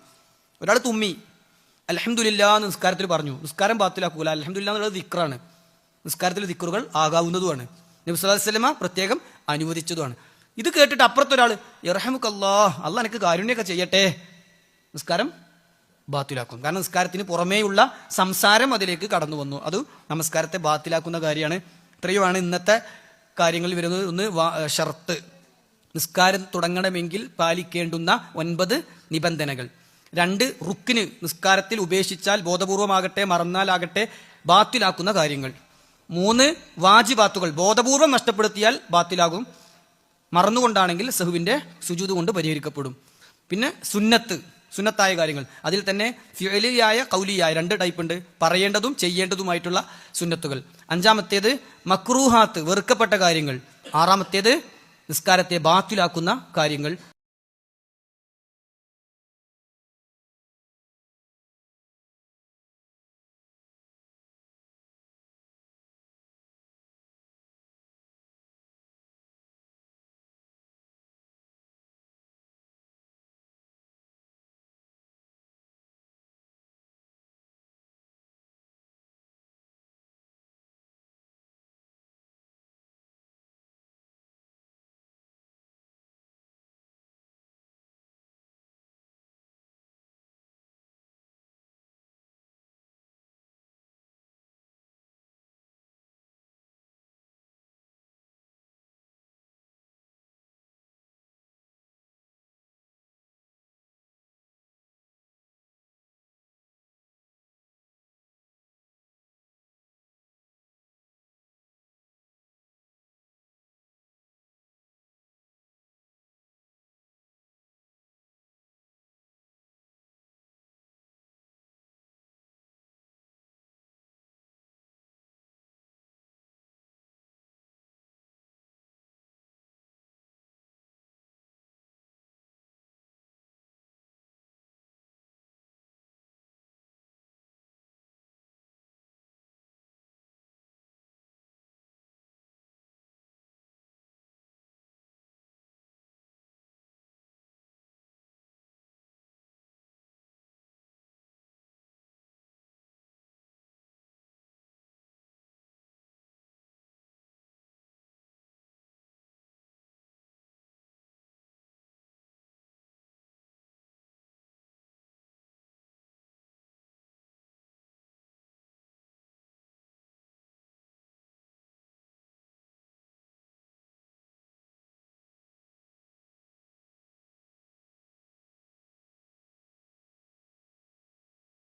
ഒരാൾ തുമ്മി അൽഹംദുലില്ലാ എന്ന് നിസ്കാരത്തിൽ പറഞ്ഞു, നിസ്കാരം ബാത്തിലാക്കൂല. അൽഹംദുലില്ലാ എന്നുള്ളത് ദിക്റാണ്, നിസ്കാരത്തിൽ ദിക്റുകൾ ആകാവുന്നതുമാണ്, നബി സല്ലല്ലാഹു അലൈഹി വസല്ലമ പ്രത്യേകം അനുവദിച്ചതുമാണ്. ഇത് കേട്ടിട്ട് അപ്പുറത്തൊരാൾ യർഹമുക്കല്ലാഹ്, അള്ളാഹ് എനിക്ക് കാരുണ്യൊക്കെ ചെയ്യട്ടെ, നിസ്കാരം ബാത്തിലാക്കും. കാരണം നിസ്കാരത്തിന് പുറമേയുള്ള സംസാരം അതിലേക്ക് കടന്നു വന്നു, അത് നമസ്കാരത്തെ ബാത്തിലാക്കുന്ന കാര്യമാണ്. ഇത്രയുമാണ് ഇന്നത്തെ കാര്യങ്ങളിൽ വരുന്നത്. ഒന്ന് ഷർത്ത്, നിസ്കാരം തുടങ്ങണമെങ്കിൽ പാലിക്കേണ്ടുന്ന 9 നിബന്ധനകൾ. 2 റുക്കിന്, നിസ്കാരത്തിൽ ഉപേക്ഷിച്ചാൽ ബോധപൂർവമാകട്ടെ മറന്നാലാകട്ടെ ബാത്തിലാക്കുന്ന കാര്യങ്ങൾ. 3 വാജിബാത്തുകൾ, ബോധപൂർവം നഷ്ടപ്പെടുത്തിയാൽ ബാത്തിലാകും, മറന്നുകൊണ്ടാണെങ്കിൽ സഹുവിന്റെ സുജൂദ് കൊണ്ട് പരിഹരിക്കപ്പെടും. പിന്നെ സുന്നത്തായ കാര്യങ്ങൾ, അതിൽ തന്നെ ഫിഅലിയായ ഖൗലിയായ 2 ടൈപ്പ് ഉണ്ട്, പറയേണ്ടതും ചെയ്യേണ്ടതുമായിട്ടുള്ള സുന്നത്തുകൾ. 5-മത്തേത് മക്രൂഹാത്ത്, വെറുക്കപ്പെട്ട കാര്യങ്ങൾ. 6-മത്തേത് നിസ്കാരത്തെ ബാത്തിലാക്കുന്ന കാര്യങ്ങൾ.